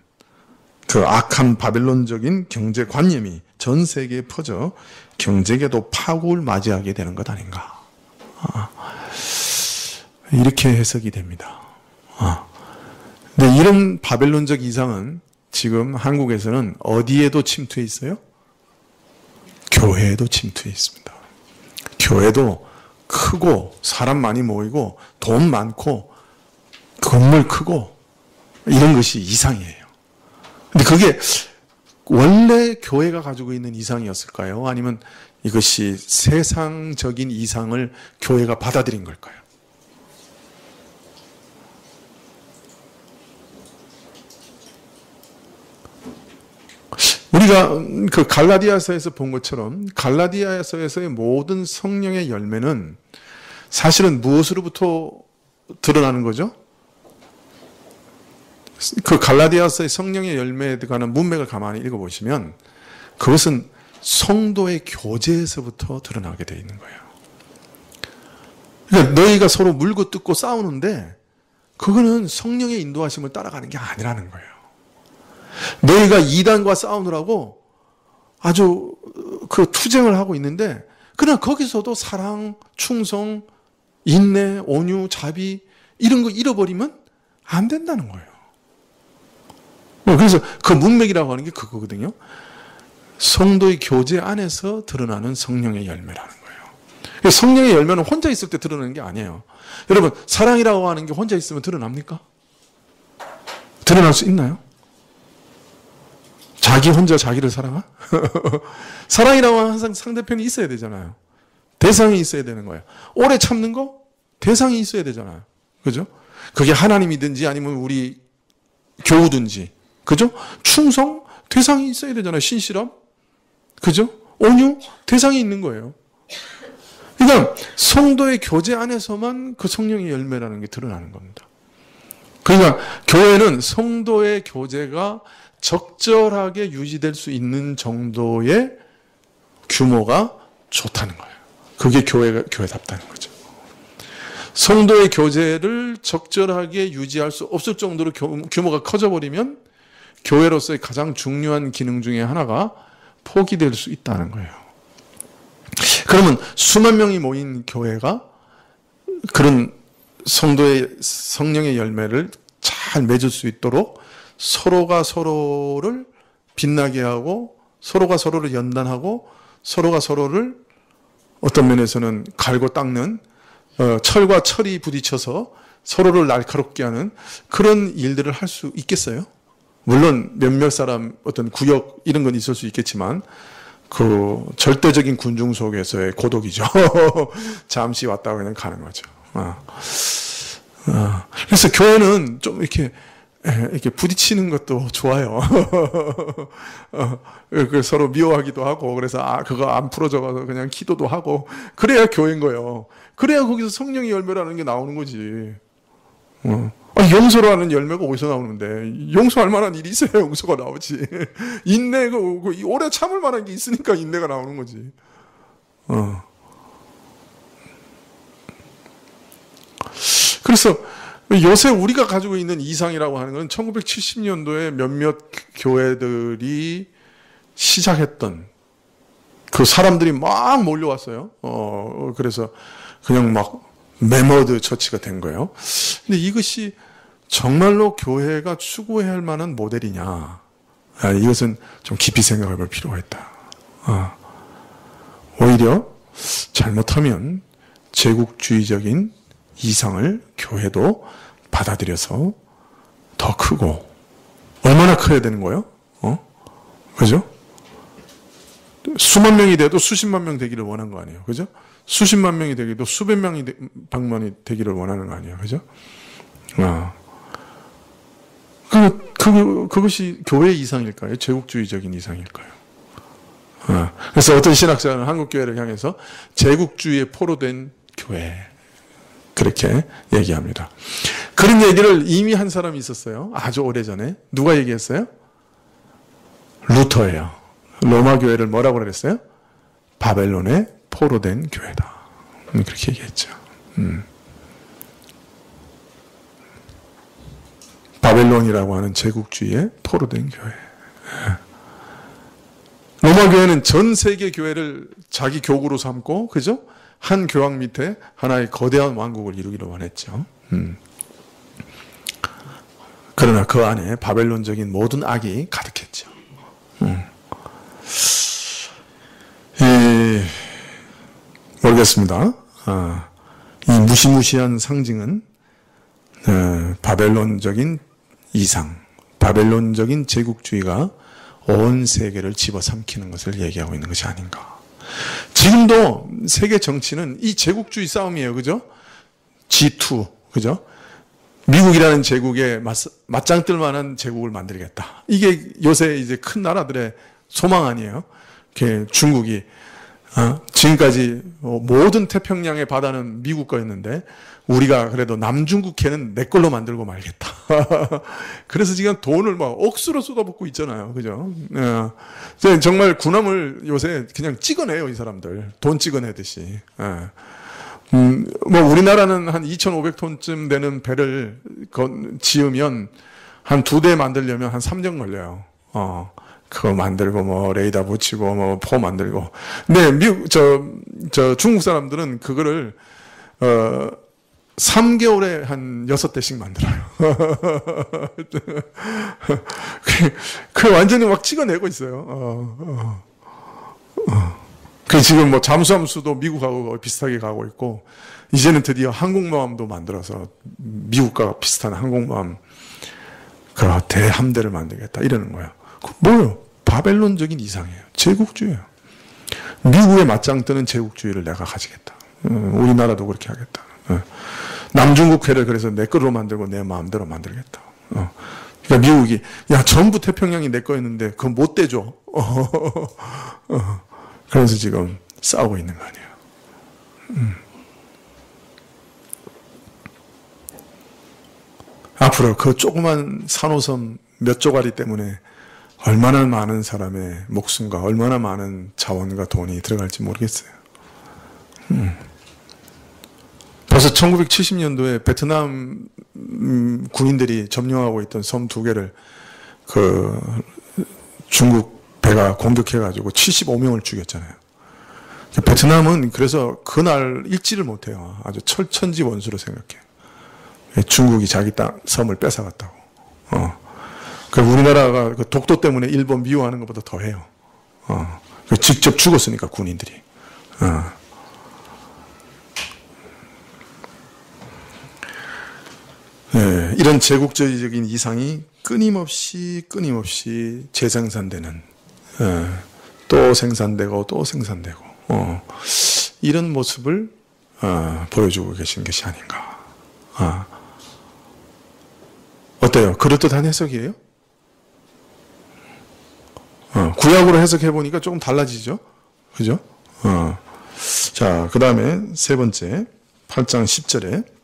그 악한 바벨론적인 경제관념이 전 세계에 퍼져 경제계도 파국을 맞이하게 되는 것 아닌가. 이렇게 해석이 됩니다. 근데 이런 바벨론적 이상은 지금 한국에서는 어디에도 침투해 있어요? 교회에도 침투해 있습니다. 교회도 크고 사람 많이 모이고 돈 많고 건물 크고 이런 것이 이상이에요. 근데 그게 원래 교회가 가지고 있는 이상이었을까요? 아니면 이것이 세상적인 이상을 교회가 받아들인 걸까요? 우리가 그 갈라디아서에서 본 것처럼 갈라디아서에서의 모든 성령의 열매는 사실은 무엇으로부터 드러나는 거죠? 그 갈라디아서의 성령의 열매에 관한 문맥을 가만히 읽어보시면 그것은 성도의 교제에서부터 드러나게 되어 있는 거예요. 그러니까 너희가 서로 물고 뜯고 싸우는데 그거는 성령의 인도하심을 따라가는 게 아니라는 거예요. 너희가 이단과 싸우느라고 아주 그 투쟁을 하고 있는데 그러나 거기서도 사랑, 충성, 인내, 온유, 자비 이런 거 잃어버리면 안 된다는 거예요. 그래서 그 문맥이라고 하는 게 그거거든요. 성도의 교제 안에서 드러나는 성령의 열매라는 거예요. 성령의 열매는 혼자 있을 때 드러나는 게 아니에요. 여러분, 사랑이라고 하는 게 혼자 있으면 드러납니까? 드러날 수 있나요? 자기 혼자 자기를 사랑하? 사랑이라고 하면 항상 상대편이 있어야 되잖아요. 대상이 있어야 되는 거예요. 오래 참는 거? 대상이 있어야 되잖아요. 그죠? 그게 하나님이든지 아니면 우리 교우든지. 그죠? 충성? 대상이 있어야 되잖아요. 신실함? 그죠? 온유? 대상이 있는 거예요. 그러니까 성도의 교제 안에서만 그 성령의 열매라는 게 드러나는 겁니다. 그러니까 교회는 성도의 교제가 적절하게 유지될 수 있는 정도의 규모가 좋다는 거예요. 그게 교회답다는 거죠. 성도의 교제를 적절하게 유지할 수 없을 정도로 규모가 커져버리면 교회로서의 가장 중요한 기능 중에 하나가 포기될 수 있다는 거예요. 그러면 수만 명이 모인 교회가 그런 성도의 성령의 열매를 잘 맺을 수 있도록 서로가 서로를 빛나게 하고 서로가 서로를 연단하고 서로가 서로를 어떤 면에서는 갈고 닦는 철과 철이 부딪혀서 서로를 날카롭게 하는 그런 일들을 할 수 있겠어요? 물론 몇몇 사람 어떤 구역 이런 건 있을 수 있겠지만 그 절대적인 군중 속에서의 고독이죠. 잠시 왔다가 그냥 가는 거죠. 그래서 교회는 좀 이렇게 부딪히는 것도 좋아요. 서로 미워하기도 하고, 그래서 그거 안 풀어져가서 그냥 기도도 하고, 그래야 교회인 거예요. 그래야 거기서 성령의 열매라는 게 나오는 거지. 용서라는 열매가 어디서 나오는데, 용서할 만한 일이 있어야 용서가 나오지. 인내, 오래 참을 만한 게 있으니까 인내가 나오는 거지. 그래서 요새 우리가 가지고 있는 이상이라고 하는 건 1970년도에 몇몇 교회들이 시작했던 그 사람들이 막 몰려왔어요. 그래서 그냥 막 메머드 처치가 된 거예요. 근데 이것이 정말로 교회가 추구해야 할 만한 모델이냐. 이것은 좀 깊이 생각해 볼 필요가 있다. 오히려 잘못하면 제국주의적인 이상을 교회도 받아들여서 더 크고, 얼마나 커야 되는 거예요? 그죠? 수만 명이 돼도 수십만 명 되기를 원한 거 아니에요? 그죠? 수십만 명이 되기도 수백 명이 방만이 되기를 원하는 거 아니에요? 그죠? 그것이 교회의 이상일까요? 제국주의적인 이상일까요? 그래서 어떤 신학자는 한국교회를 향해서 제국주의에 포로된 교회, 그렇게 얘기합니다. 그런 얘기를 이미 한 사람이 있었어요. 아주 오래전에. 누가 얘기했어요? 루터예요. 로마 교회를 뭐라고 그랬어요? 바벨론에 포로된 교회다. 그렇게 얘기했죠. 바벨론이라고 하는 제국주의에 포로된 교회. 로마 교회는 전 세계 교회를 자기 교구로 삼고, 그죠? 한 교황 밑에 하나의 거대한 왕국을 이루기로 원했죠. 그러나 그 안에 바벨론적인 모든 악이 가득했죠. 모르겠습니다. 이 무시무시한 상징은 바벨론적인 이상, 바벨론적인 제국주의가 온 세계를 집어삼키는 것을 얘기하고 있는 것이 아닌가. 지금도 세계 정치는 이 제국주의 싸움이에요. 그죠? G2, 그죠? 미국이라는 제국에 맞짱 뜰 만한 제국을 만들겠다. 이게 요새 이제 큰 나라들의 소망 아니에요? 중국이 지금까지 모든 태평양의 바다는 미국 거였는데 우리가 그래도 남중국해는 내 걸로 만들고 말겠다. 그래서 지금 돈을 막 억수로 쏟아붓고 있잖아요. 그죠? 정말 군함을 요새 그냥 찍어내요, 이 사람들. 돈 찍어내듯이. 뭐 우리나라는 한 2,500톤쯤 되는 배를 지으면 한 2대 만들려면 한 3년 걸려요. 그거 만들고 뭐 레이더 붙이고 뭐 포 만들고. 근데 중국 사람들은 그거를 3개월에 한 6대씩 만들어요. 그 완전히 막 찍어내고 있어요. 그 지금 뭐 잠수함수도 미국하고 비슷하게 가고 있고, 이제는 드디어 항공모함도 만들어서 미국과 비슷한 항공모함 그 대함대를 만들겠다 이러는 거예요. 뭐예요? 바벨론적인 이상이에요. 제국주의예요. 미국에 맞짱 뜨는 제국주의를 내가 가지겠다. 우리나라도 그렇게 하겠다. 남중국해를 그래서 내 거로 만들고 내 마음대로 만들겠다. 그러니까 미국이 전부 태평양이 내 거였는데 그거 못 대줘. 그래서 지금 싸우고 있는 거 아니에요. 앞으로 그 조그만 산호섬 몇 조가리 때문에 얼마나 많은 사람의 목숨과 얼마나 많은 자원과 돈이 들어갈지 모르겠어요. 벌써 1970년도에 베트남 군인들이 점령하고 있던 섬 2개를 그 중국 배가 공격해가지고 75명을 죽였잖아요. 베트남은 그래서 그날 읽지를 못해요. 아주 천지원수로 생각해요. 중국이 자기 땅, 섬을 뺏어갔다고. 우리나라가 그 독도 때문에 일본 미워하는 것보다 더해요. 직접 죽었으니까 군인들이. 네, 이런 제국주의적인 이상이 끊임없이 재생산되는, 또 생산되고 또 생산되고, 이런 모습을 보여주고 계신 것이 아닌가. 어때요? 그럴듯한 해석이에요? 구약으로 해석해 보니까 조금 달라지죠? 그죠? 자, 그 다음에 세 번째, 8장 10절에,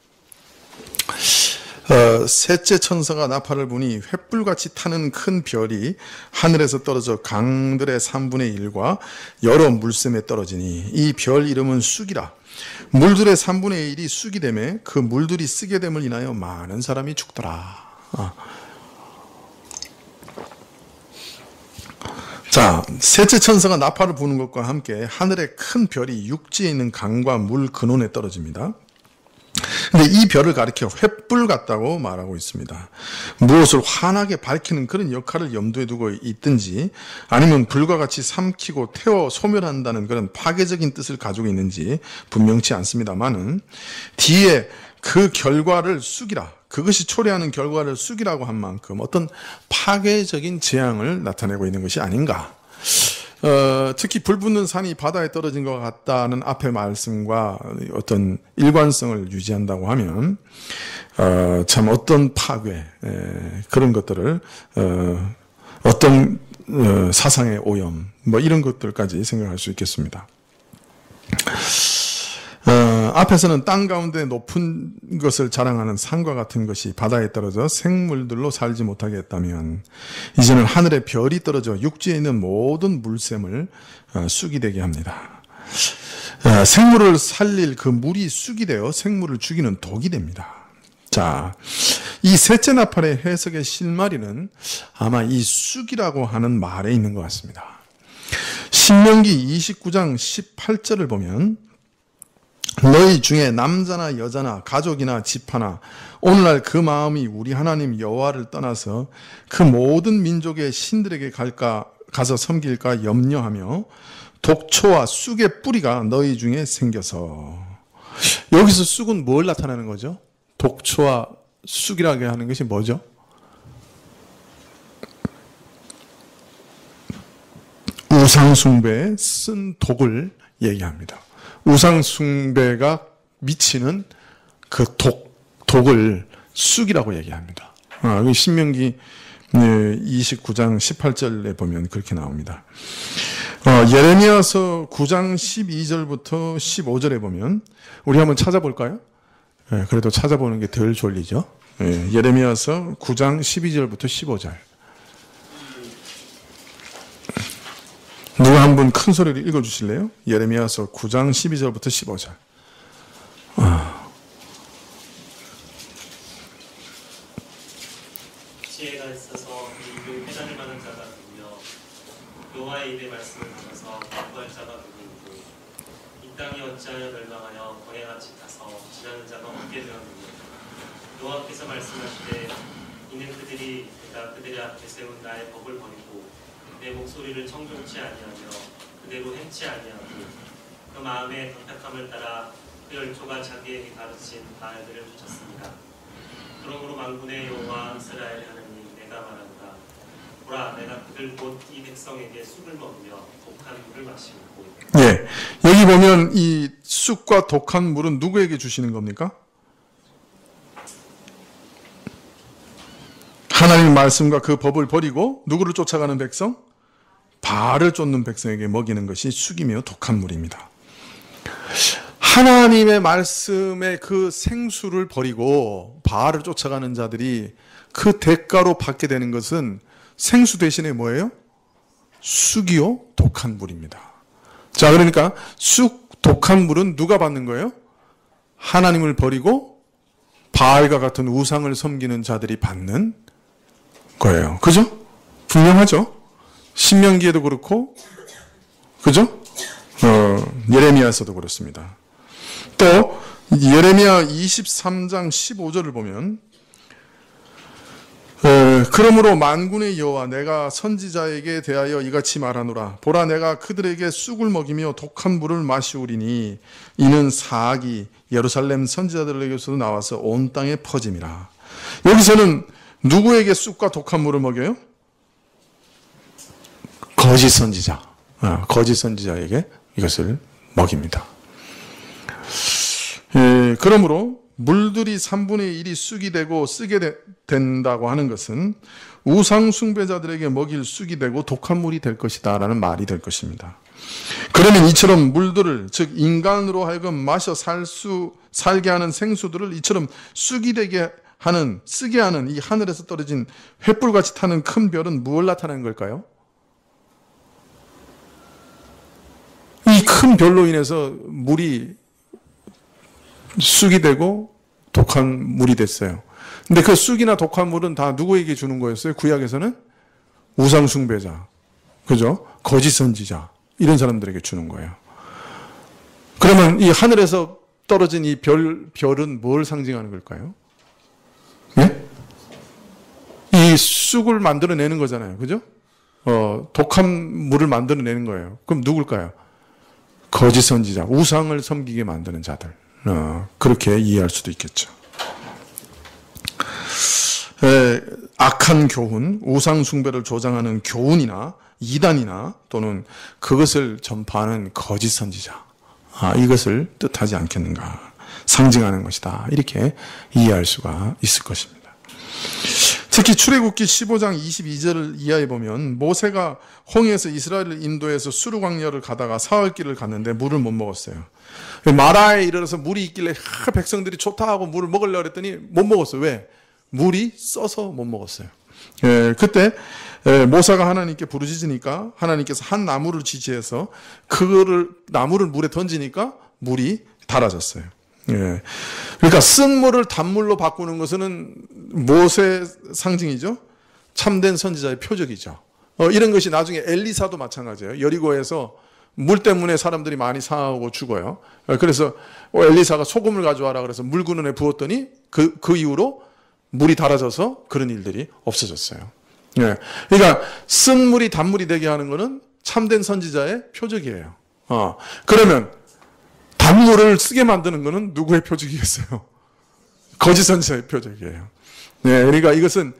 셋째 천사가 나팔을 부니 횃불같이 타는 큰 별이 하늘에서 떨어져 강들의 3분의 1과 여러 물샘에 떨어지니 이 별 이름은 쑥이라. 물들의 3분의 1이 쑥이 되매 그 물들이 쓰게 됨을 인하여 많은 사람이 죽더라. 자, 셋째 천사가 나팔을 부는 것과 함께 하늘의 큰 별이 육지에 있는 강과 물 근원에 떨어집니다. 근데 이 별을 가리켜 횃불 같다고 말하고 있습니다. 무엇을 환하게 밝히는 그런 역할을 염두에 두고 있든지 아니면 불과 같이 삼키고 태워 소멸한다는 그런 파괴적인 뜻을 가지고 있는지 분명치 않습니다만은 뒤에 그 결과를 쑥이라, 그것이 초래하는 결과를 쑥이라고 한 만큼 어떤 파괴적인 재앙을 나타내고 있는 것이 아닌가. 특히 불붙는 산이 바다에 떨어진 것 같다는 앞의 말씀과 어떤 일관성을 유지한다고 하면 참 어떤 파괴 그런 것들을 어떤 사상의 오염 뭐 이런 것들까지 생각할 수 있겠습니다. 앞에서는 땅 가운데 높은 것을 자랑하는 산과 같은 것이 바다에 떨어져 생물들로 살지 못하게 했다면 이제는 하늘에 별이 떨어져 육지에 있는 모든 물샘을 쑥이 되게 합니다. 생물을 살릴 그 물이 쑥이 되어 생물을 죽이는 독이 됩니다. 자, 이 셋째 나팔의 해석의 실마리는 아마 이 쑥이라고 하는 말에 있는 것 같습니다. 신명기 29장 18절을 보면 너희 중에 남자나 여자나 가족이나 집하나 오늘날 그 마음이 우리 하나님 여호와를 떠나서 그 모든 민족의 신들에게 가서 섬길까 염려하며 독초와 쑥의 뿌리가 너희 중에 생겨서. 여기서 쑥은 뭘 나타내는 거죠? 독초와 쑥이라고 하는 것이 뭐죠? 우상숭배에 쓴 독을 얘기합니다. 우상숭배가 미치는 그 독을 쑥이라고 얘기합니다. 신명기 29장 18절에 보면 그렇게 나옵니다. 예레미야서 9장 12절부터 15절에 보면 우리 한번 찾아볼까요? 그래도 찾아보는 게 덜 졸리죠. 예레미야서 9장 12절부터 15절. 누가 한 분 큰 소리로 읽어주실래요? 예레미야서 9장 12절부터 15절. 지혜가 있어서 그 회장을 받은 자가 누구며 여호와의 입의 말씀을 받아서 공부할 자가 누구이고 이 땅이 어찌하여 멸망하여 거해같이 타서 지나는 자가 없게 되었느냐. 여호와께서 말씀하시되 이는 그들이 내가 그들의 앞에 세운 나의 법을 버리고 내 목소리를 청종치 아니하며 그대로 행치 아니하고 그 마음의 강팍함을 따라 그 열조가 자기에게 가르친 바알들을 쫓았습니다. 그러므로 만군의 여호와 이스라엘 하나님 내가 말한다. 보라 내가 그들 곧 이 백성에게 쑥을 먹으며 독한 물을 마시고. 예, 여기 보면 이 쑥과 독한 물은 누구에게 주시는 겁니까? 하나님의 말씀과 그 법을 버리고 누구를 쫓아가는 백성? 바알을 쫓는 백성에게 먹이는 것이 쑥이며 독한 물입니다. 하나님의 말씀의 그 생수를 버리고 바알을 쫓아가는 자들이 그 대가로 받게 되는 것은 생수 대신에 뭐예요? 쑥이요 독한 물입니다. 자, 그러니까 쑥 독한 물은 누가 받는 거예요? 하나님을 버리고 바알과 같은 우상을 섬기는 자들이 받는 거예요. 그죠? 분명하죠? 신명기에도 그렇고, 그죠? 예레미야에서도 그렇습니다. 또 예레미야 23장 15절을 보면 그러므로 만군의 여호와 내가 선지자에게 대하여 이같이 말하노라. 보라 내가 그들에게 쑥을 먹이며 독한 물을 마시우리니 이는 사악이 예루살렘 선지자들에게서도 나와서 온 땅에 퍼짐이라. 여기서는 누구에게 쑥과 독한 물을 먹여요? 거짓 선지자. 거짓 선지자에게 이것을 먹입니다. 그러므로 물들이 3분의 1이 쑥이 되고 쓰게 된다고 하는 것은 우상 숭배자들에게 먹일 쑥이 되고 독한 물이 될 것이다 라는 말이 될 것입니다. 그러면 이처럼 물들을, 즉 인간으로 하여금 마셔 살게 하는 생수들을 이처럼 쑥이 되게 하는, 쓰게 하는 이 하늘에서 떨어진 횃불같이 타는 큰 별은 무엇을 나타내는 걸까요? 이 큰 별로 인해서 물이 쑥이 되고 독한 물이 됐어요. 근데 그 쑥이나 독한 물은 다 누구에게 주는 거였어요? 구약에서는 우상 숭배자, 그죠? 거짓 선지자 이런 사람들에게 주는 거예요. 그러면 이 하늘에서 떨어진 이 별은 뭘 상징하는 걸까요? 예? 이 쑥을 만들어내는 거잖아요, 그죠? 독한 물을 만들어내는 거예요. 그럼 누굴까요? 거짓 선지자, 우상을 섬기게 만드는 자들. 그렇게 이해할 수도 있겠죠. 악한 교훈, 우상 숭배를 조장하는 교훈이나 이단이나 또는 그것을 전파하는 거짓 선지자, 이것을 뜻하지 않겠는가, 상징하는 것이다, 이렇게 이해할 수가 있을 것입니다. 특히 출애굽기 15장 22절을 이하에 보면 모세가 홍해에서 이스라엘을 인도해서 수르 광야를 가다가 사흘 길을 갔는데 물을 못 먹었어요. 마라에 이르러서 물이 있길래 백성들이 좋다 하고 물을 먹으려고 했더니 못 먹었어요. 왜? 물이 써서 못 먹었어요. 그때 모세가 하나님께 부르짖으니까 하나님께서 한 나무를 지지해서 그거를 나무를 물에 던지니까 물이 달아졌어요. 그러니까 쓴 물을 단물로 바꾸는 것은 모세 상징이죠. 참된 선지자의 표적이죠. 이런 것이 나중에 엘리사도 마찬가지예요. 여리고에서 물 때문에 사람들이 많이 상하고 죽어요. 그래서 엘리사가 소금을 가져와라 그래서 물 근원에 부었더니 그 이후로 물이 달아져서 그런 일들이 없어졌어요. 그러니까 쓴 물이 단물이 되게 하는 것은 참된 선지자의 표적이에요. 그러면 단물을 쓰게 만드는 것은 누구의 표적이겠어요? 거짓 선지자의 표적이에요. 그러니까 이것은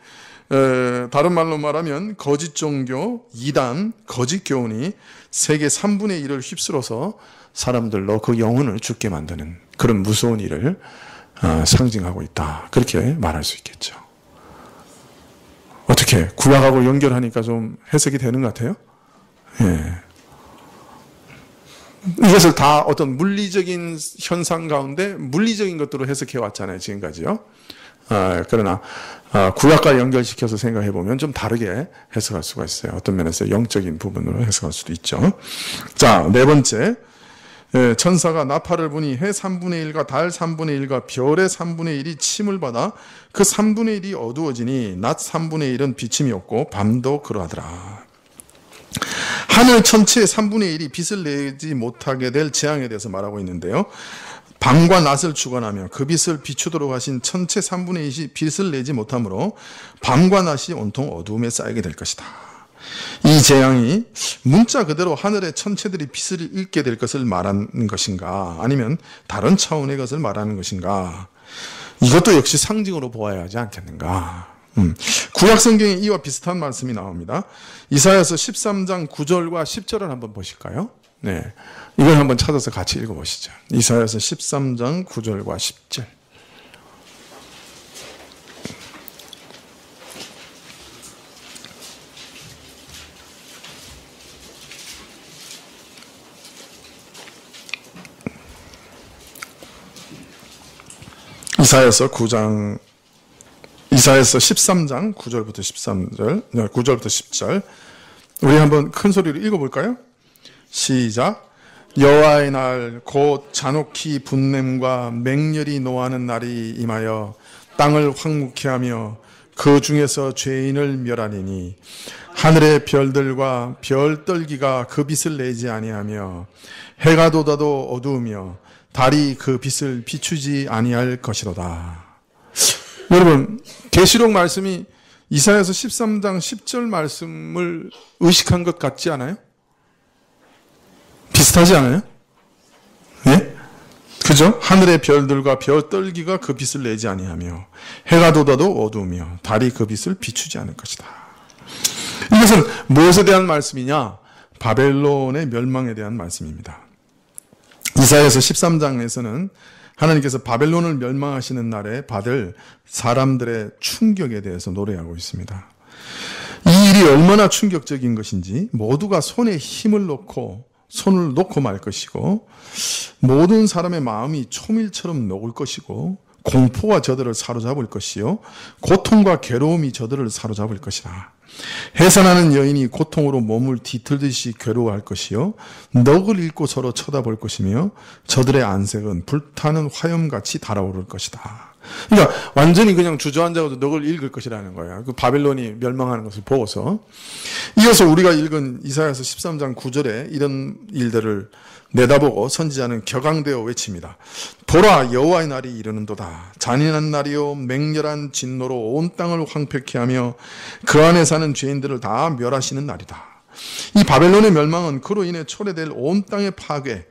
다른 말로 말하면 거짓 종교, 이단, 거짓 교훈이 세계 3분의 1을 휩쓸어서 사람들로 그 영혼을 죽게 만드는 그런 무서운 일을 상징하고 있다, 그렇게 말할 수 있겠죠. 어떻게 구약하고 연결하니까 좀 해석이 되는 것 같아요? 이것을 다 어떤 물리적인 현상 가운데 물리적인 것들로 해석해 왔잖아요, 지금까지요. 그러나 구약과 연결시켜서 생각해 보면 좀 다르게 해석할 수가 있어요. 어떤 면에서 영적인 부분으로 해석할 수도 있죠. 자, 네 번째, 천사가 나팔을 부니 해 3분의 1과 달 3분의 1과 별의 3분의 1이 침을 받아 그 3분의 1이 어두워지니 낮 3분의 1은 비침이 없고 밤도 그러하더라. 하늘 전체의 3분의 1이 빛을 내지 못하게 될 재앙에 대해서 말하고 있는데요. 밤과 낮을 주관하며 그 빛을 비추도록 하신 전체 3분의 1이 빛을 내지 못하므로 밤과 낮이 온통 어두움에 쌓이게 될 것이다. 이 재앙이 문자 그대로 하늘의 천체들이 빛을 잃게 될 것을 말하는 것인가, 아니면 다른 차원의 것을 말하는 것인가, 이것도 역시 상징으로 보아야 하지 않겠는가. 구약 성경에 이와 비슷한 말씀이 나옵니다. 이사야서 13장 9절과 10절을 한번 보실까요? 이걸 한번 찾아서 같이 읽어보시죠. 이사야서 13장 9절과 10절. 이사야서 13장 9절부터 10절. 우리 한번 큰 소리로 읽어볼까요? 시작. 여호와의 날 곧 잔혹히 분냄과 맹렬히 노하는 날이 임하여 땅을 황무케 하며 그 중에서 죄인을 멸하리니 하늘의 별들과 별떨기가 그 빛을 내지 아니하며 해가 돋아도 어두우며 달이 그 빛을 비추지 아니할 것이로다. 여러분, 계시록 말씀이 이사야서 13장 10절 말씀을 의식한 것 같지 않아요? 비슷하지 않아요? 예? 그죠? 하늘의 별들과 별떨기가 그 빛을 내지 아니하며 해가 돋아도 어두우며 달이 그 빛을 비추지 않을 것이다. 이것은 무엇에 대한 말씀이냐? 바벨론의 멸망에 대한 말씀입니다. 이사야서 13장에서는 하나님께서 바벨론을 멸망하시는 날에 받을 사람들의 충격에 대해서 노래하고 있습니다. 이 일이 얼마나 충격적인 것인지 모두가 손에 힘을 놓고 손을 놓고 말 것이고 모든 사람의 마음이 초밀처럼 녹을 것이고 공포가 저들을 사로잡을 것이요 고통과 괴로움이 저들을 사로잡을 것이다. 해산하는 여인이 고통으로 몸을 뒤틀듯이 괴로워할 것이요 넋을 잃고 서로 쳐다볼 것이며 저들의 안색은 불타는 화염같이 달아오를 것이다. 그러니까 완전히 그냥 주저앉아서 넋을 잃을 것이라는 거예요. 그 바벨론이 멸망하는 것을 보고서. 이어서 우리가 읽은 이사야서 13장 9절에 이런 일들을 내다보고 선지자는 격앙되어 외칩니다. 보라, 여호와의 날이 이르는도다. 잔인한 날이요 맹렬한 진노로 온 땅을 황폐케 하며 그 안에 사는 죄인들을 다 멸하시는 날이다. 이 바벨론의 멸망은 그로 인해 초래될 온 땅의 파괴,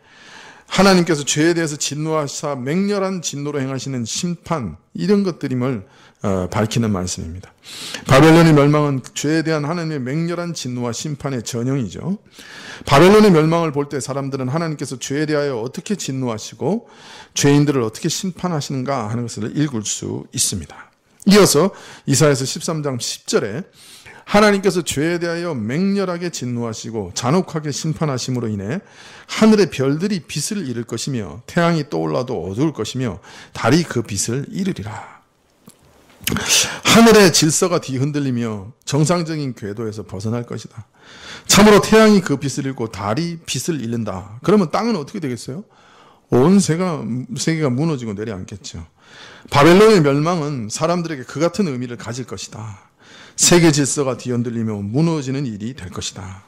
하나님께서 죄에 대해서 진노하사 맹렬한 진노로 행하시는 심판, 이런 것들임을 밝히는 말씀입니다. 바벨론의 멸망은 죄에 대한 하나님의 맹렬한 진노와 심판의 전형이죠. 바벨론의 멸망을 볼 때 사람들은 하나님께서 죄에 대하여 어떻게 진노하시고 죄인들을 어떻게 심판하시는가 하는 것을 읽을 수 있습니다. 이어서 이사야서 13장 10절에 하나님께서 죄에 대하여 맹렬하게 진노하시고 잔혹하게 심판하심으로 인해 하늘의 별들이 빛을 잃을 것이며 태양이 떠올라도 어두울 것이며 달이 그 빛을 잃으리라. 하늘의 질서가 뒤흔들리며 정상적인 궤도에서 벗어날 것이다. 참으로 태양이 그 빛을 잃고 달이 빛을 잃는다. 그러면 땅은 어떻게 되겠어요? 온 세계가 무너지고 내려앉겠죠. 바벨론의 멸망은 사람들에게 그 같은 의미를 가질 것이다. 세계 질서가 뒤흔들리며 무너지는 일이 될 것이다.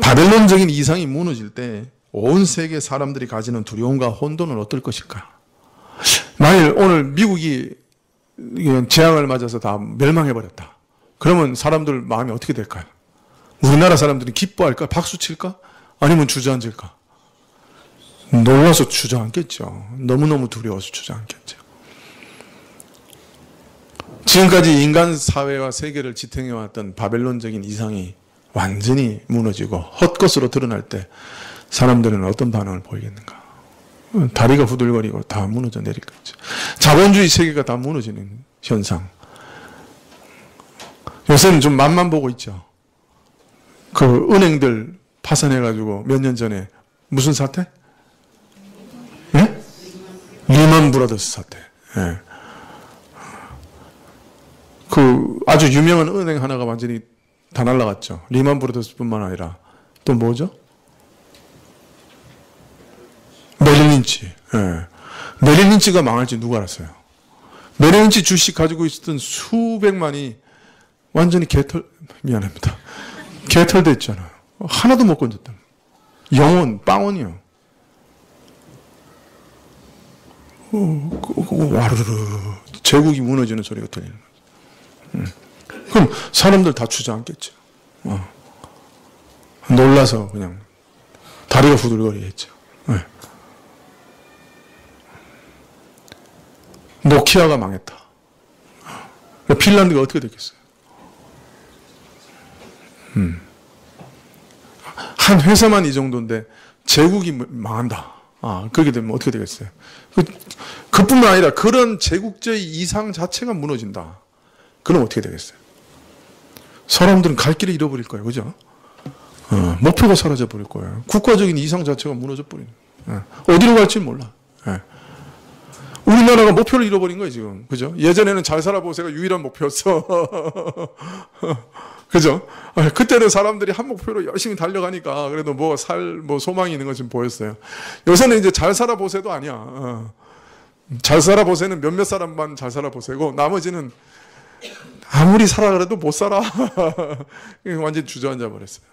바벨론적인 이상이 무너질 때 온 세계 사람들이 가지는 두려움과 혼돈은 어떨 것일까? 만일 오늘 미국이 재앙을 맞아서 다 멸망해버렸다. 그러면 사람들 마음이 어떻게 될까요? 우리나라 사람들이 기뻐할까? 박수칠까? 아니면 주저앉을까? 놀라서 주저앉겠죠. 너무너무 두려워서 주저앉겠죠. 지금까지 인간 사회와 세계를 지탱해왔던 바벨론적인 이상이 완전히 무너지고 헛것으로 드러날 때 사람들은 어떤 반응을 보이겠는가? 다리가 후들거리고 다 무너져 내릴 거죠. 자본주의 세계가 다 무너지는 현상. 요새는 좀 맛만 보고 있죠. 그 은행들 파산해가지고 몇 년 전에 무슨 사태? 네? 리먼 브라더스 사태. 네. 그 아주 유명한 은행 하나가 완전히 다 날라갔죠. 리먼 브라더스뿐만 아니라 또 뭐죠? 메릴 린치. 예. 메릴 린치가 망할지 누가 알았어요? 메릴 린치 주식 가지고 있었던 수백만이 완전히 미안합니다. 개털됐잖아요. 하나도 못 건졌다. 영원, 빵원이요. 와르르 제국이 무너지는 소리가 들리는 거죠. 그럼 사람들 다 주저앉겠죠. 놀라서 그냥 다리가 후들거리겠죠. 네. 노키아가 망했다. 핀란드가 어떻게 됐겠어요? 한 회사만 이 정도인데 제국이 망한다. 그렇게 되면 어떻게 되겠어요? 그뿐만 아니라 그런 제국주의 이상 자체가 무너진다. 그럼 어떻게 되겠어요? 사람들은 갈 길을 잃어버릴 거예요. 그죠? 목표가 사라져 버릴 거예요. 국가적인 이상 자체가 무너져 버리는 거예요. 어디로 갈지 몰라. 우리나라가 목표를 잃어버린 거예요, 지금. 그죠? 예전에는 잘 살아보세요가 유일한 목표였어. 그죠? 그때는 사람들이 한 목표로 열심히 달려가니까 그래도 뭐 소망이 있는 것이 보였어요. 요새는 이제 잘 살아보세요도 아니야. 잘 살아보세요는 몇몇 사람만 잘 살아보세요고 나머지는 아무리 살아 그래도 못 살아. 완전히 주저앉아 버렸어요.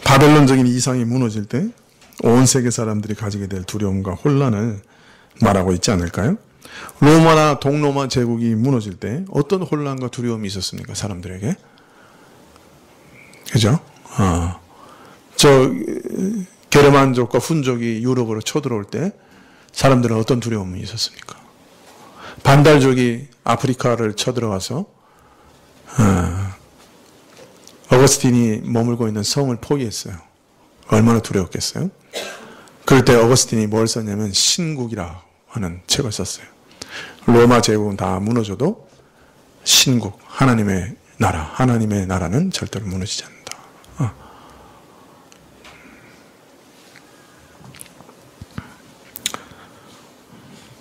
바벨론적인 이상이 무너질 때 온 세계 사람들이 가지게 될 두려움과 혼란을 말하고 있지 않을까요? 로마나 동로마 제국이 무너질 때 어떤 혼란과 두려움이 있었습니까? 사람들에게. 그죠? 게르만족과 훈족이 유럽으로 쳐들어올 때 사람들은 어떤 두려움이 있었습니까? 반달족이 아프리카를 쳐들어가서 어거스틴이 머물고 있는 성을 포기했어요. 얼마나 두려웠겠어요? 그럴 때 어거스틴이 뭘 썼냐면 신국이라고 하는 책을 썼어요. 로마 제국은 다 무너져도 신국, 하나님의 나라는 절대로 무너지지 않는다.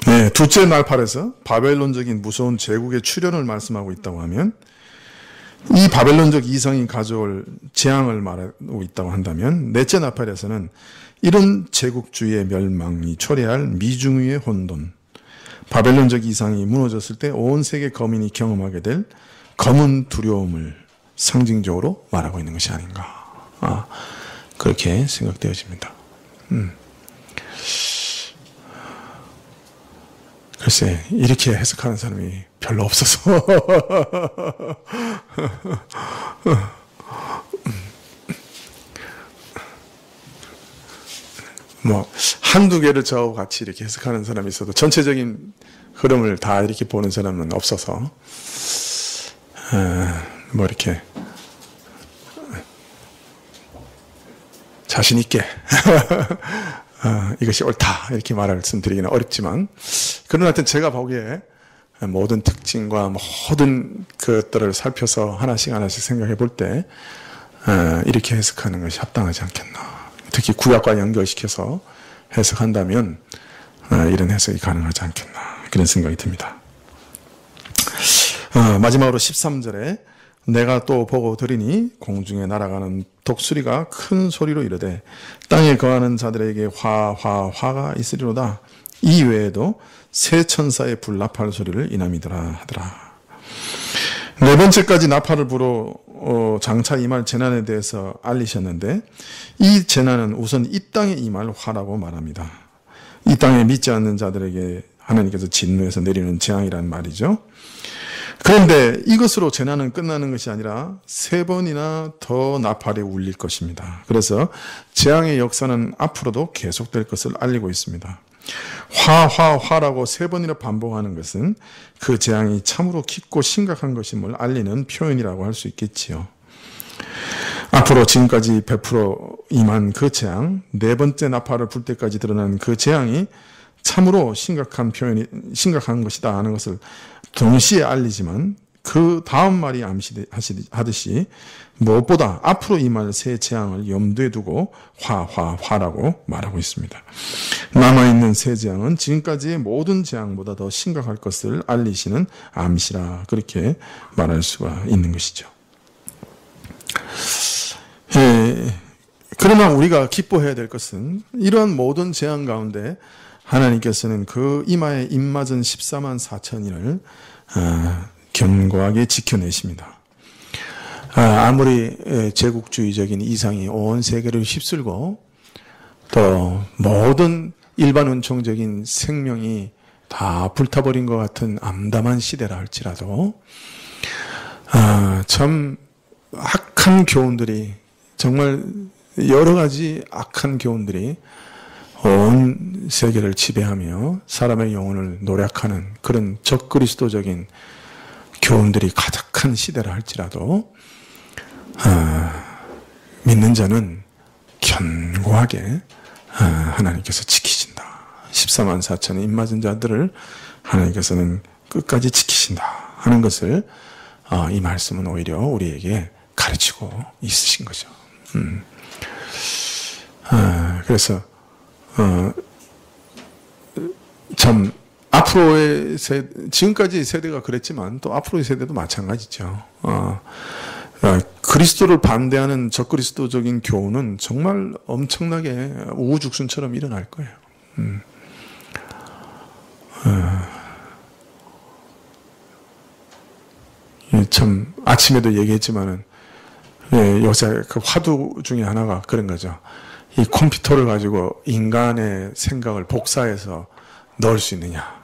네, 둘째 날팔에서 바벨론적인 무서운 제국의 출현을 말씀하고 있다고 하면 이 바벨론적 이성이 가져올 재앙을 말하고 있다고 한다면 넷째 나팔에서는 이런 제국주의의 멸망이 초래할 미중위의 혼돈, 바벨론적 이상이 무너졌을 때 온 세계 거민이 경험하게 될 검은 두려움을 상징적으로 말하고 있는 것이 아닌가. 그렇게 생각되어집니다. 글쎄, 이렇게 해석하는 사람이 별로 없어서. 뭐, 한두 개를 저하고 같이 이렇게 해석하는 사람이 있어도 전체적인 흐름을 다 이렇게 보는 사람은 없어서, 뭐 이렇게, 자신있게, 이것이 옳다, 이렇게 말씀드리기는 어렵지만, 그러나 하여튼 제가 보기에 모든 특징과 모든 것들을 살펴서 하나씩 생각해 볼 때, 이렇게 해석하는 것이 합당하지 않겠나. 특히 구약과 연결시켜서 해석한다면 이런 해석이 가능하지 않겠나 그런 생각이 듭니다. 마지막으로 13절에 내가 또 보고 들으니 공중에 날아가는 독수리가 큰 소리로 이르되 땅에 거하는 자들에게 화가 있으리로다. 이 외에도 새 천사의 불나팔 소리를 이남이더라 하더라. 네 번째까지 나팔을 불어 장차 임할 재난에 대해서 알리셨는데 이 재난은 우선 이 땅에 임할 화라고 말합니다. 이 땅에 믿지 않는 자들에게 하나님께서 진노해서 내리는 재앙이란 말이죠. 그런데 이것으로 재난은 끝나는 것이 아니라 3번이나 더 나팔이 울릴 것입니다. 그래서 재앙의 역사는 앞으로도 계속될 것을 알리고 있습니다. 화라고 3번이나 반복하는 것은 그 재앙이 참으로 깊고 심각한 것임을 알리는 표현이라고 할 수 있겠지요. 앞으로 지금까지 베풀어 임한 그 재앙, 4번째 나팔을 불 때까지 드러난 그 재앙이 참으로 심각한 것이다 하는 것을 동시에 알리지만 그 다음 말이 암시하듯이 무엇보다 앞으로 임할 새 재앙을 염두에 두고 화라고 말하고 있습니다. 남아있는 새 재앙은 지금까지의 모든 재앙보다 더 심각할 것을 알리시는 암시라 그렇게 말할 수가 있는 것이죠. 그러나 우리가 기뻐해야 될 것은 이러한 모든 재앙 가운데 하나님께서는 그 이마에 입맞은 14만 4천인을 견고하게 지켜내십니다. 아무리 제국주의적인 이상이 온 세계를 휩쓸고 또 모든 일반 운총적인 생명이 다 불타버린 것 같은 암담한 시대라 할지라도 참 악한 교훈들이 정말 여러 가지 악한 교훈들이 온 세계를 지배하며 사람의 영혼을 노략하는 그런 적그리스도적인 교훈들이 가득한 시대라 할지라도 믿는 자는 견고하게 하나님께서 지키신다. 14만 4천의 입맞은 자들을 하나님께서는 끝까지 지키신다 하는 것을 이 말씀은 오히려 우리에게 가르치고 있으신 거죠. 그래서 참 앞으로의 지금까지 세대가 그랬지만 또 앞으로의 세대도 마찬가지죠. 그리스도를 반대하는 적그리스도적인 교훈은 정말 엄청나게 우후죽순처럼 일어날 거예요. 참 아침에도 얘기했지만은 요새 그 화두 중에 하나가 그런 거죠. 이 컴퓨터를 가지고 인간의 생각을 복사해서 넣을 수 있느냐.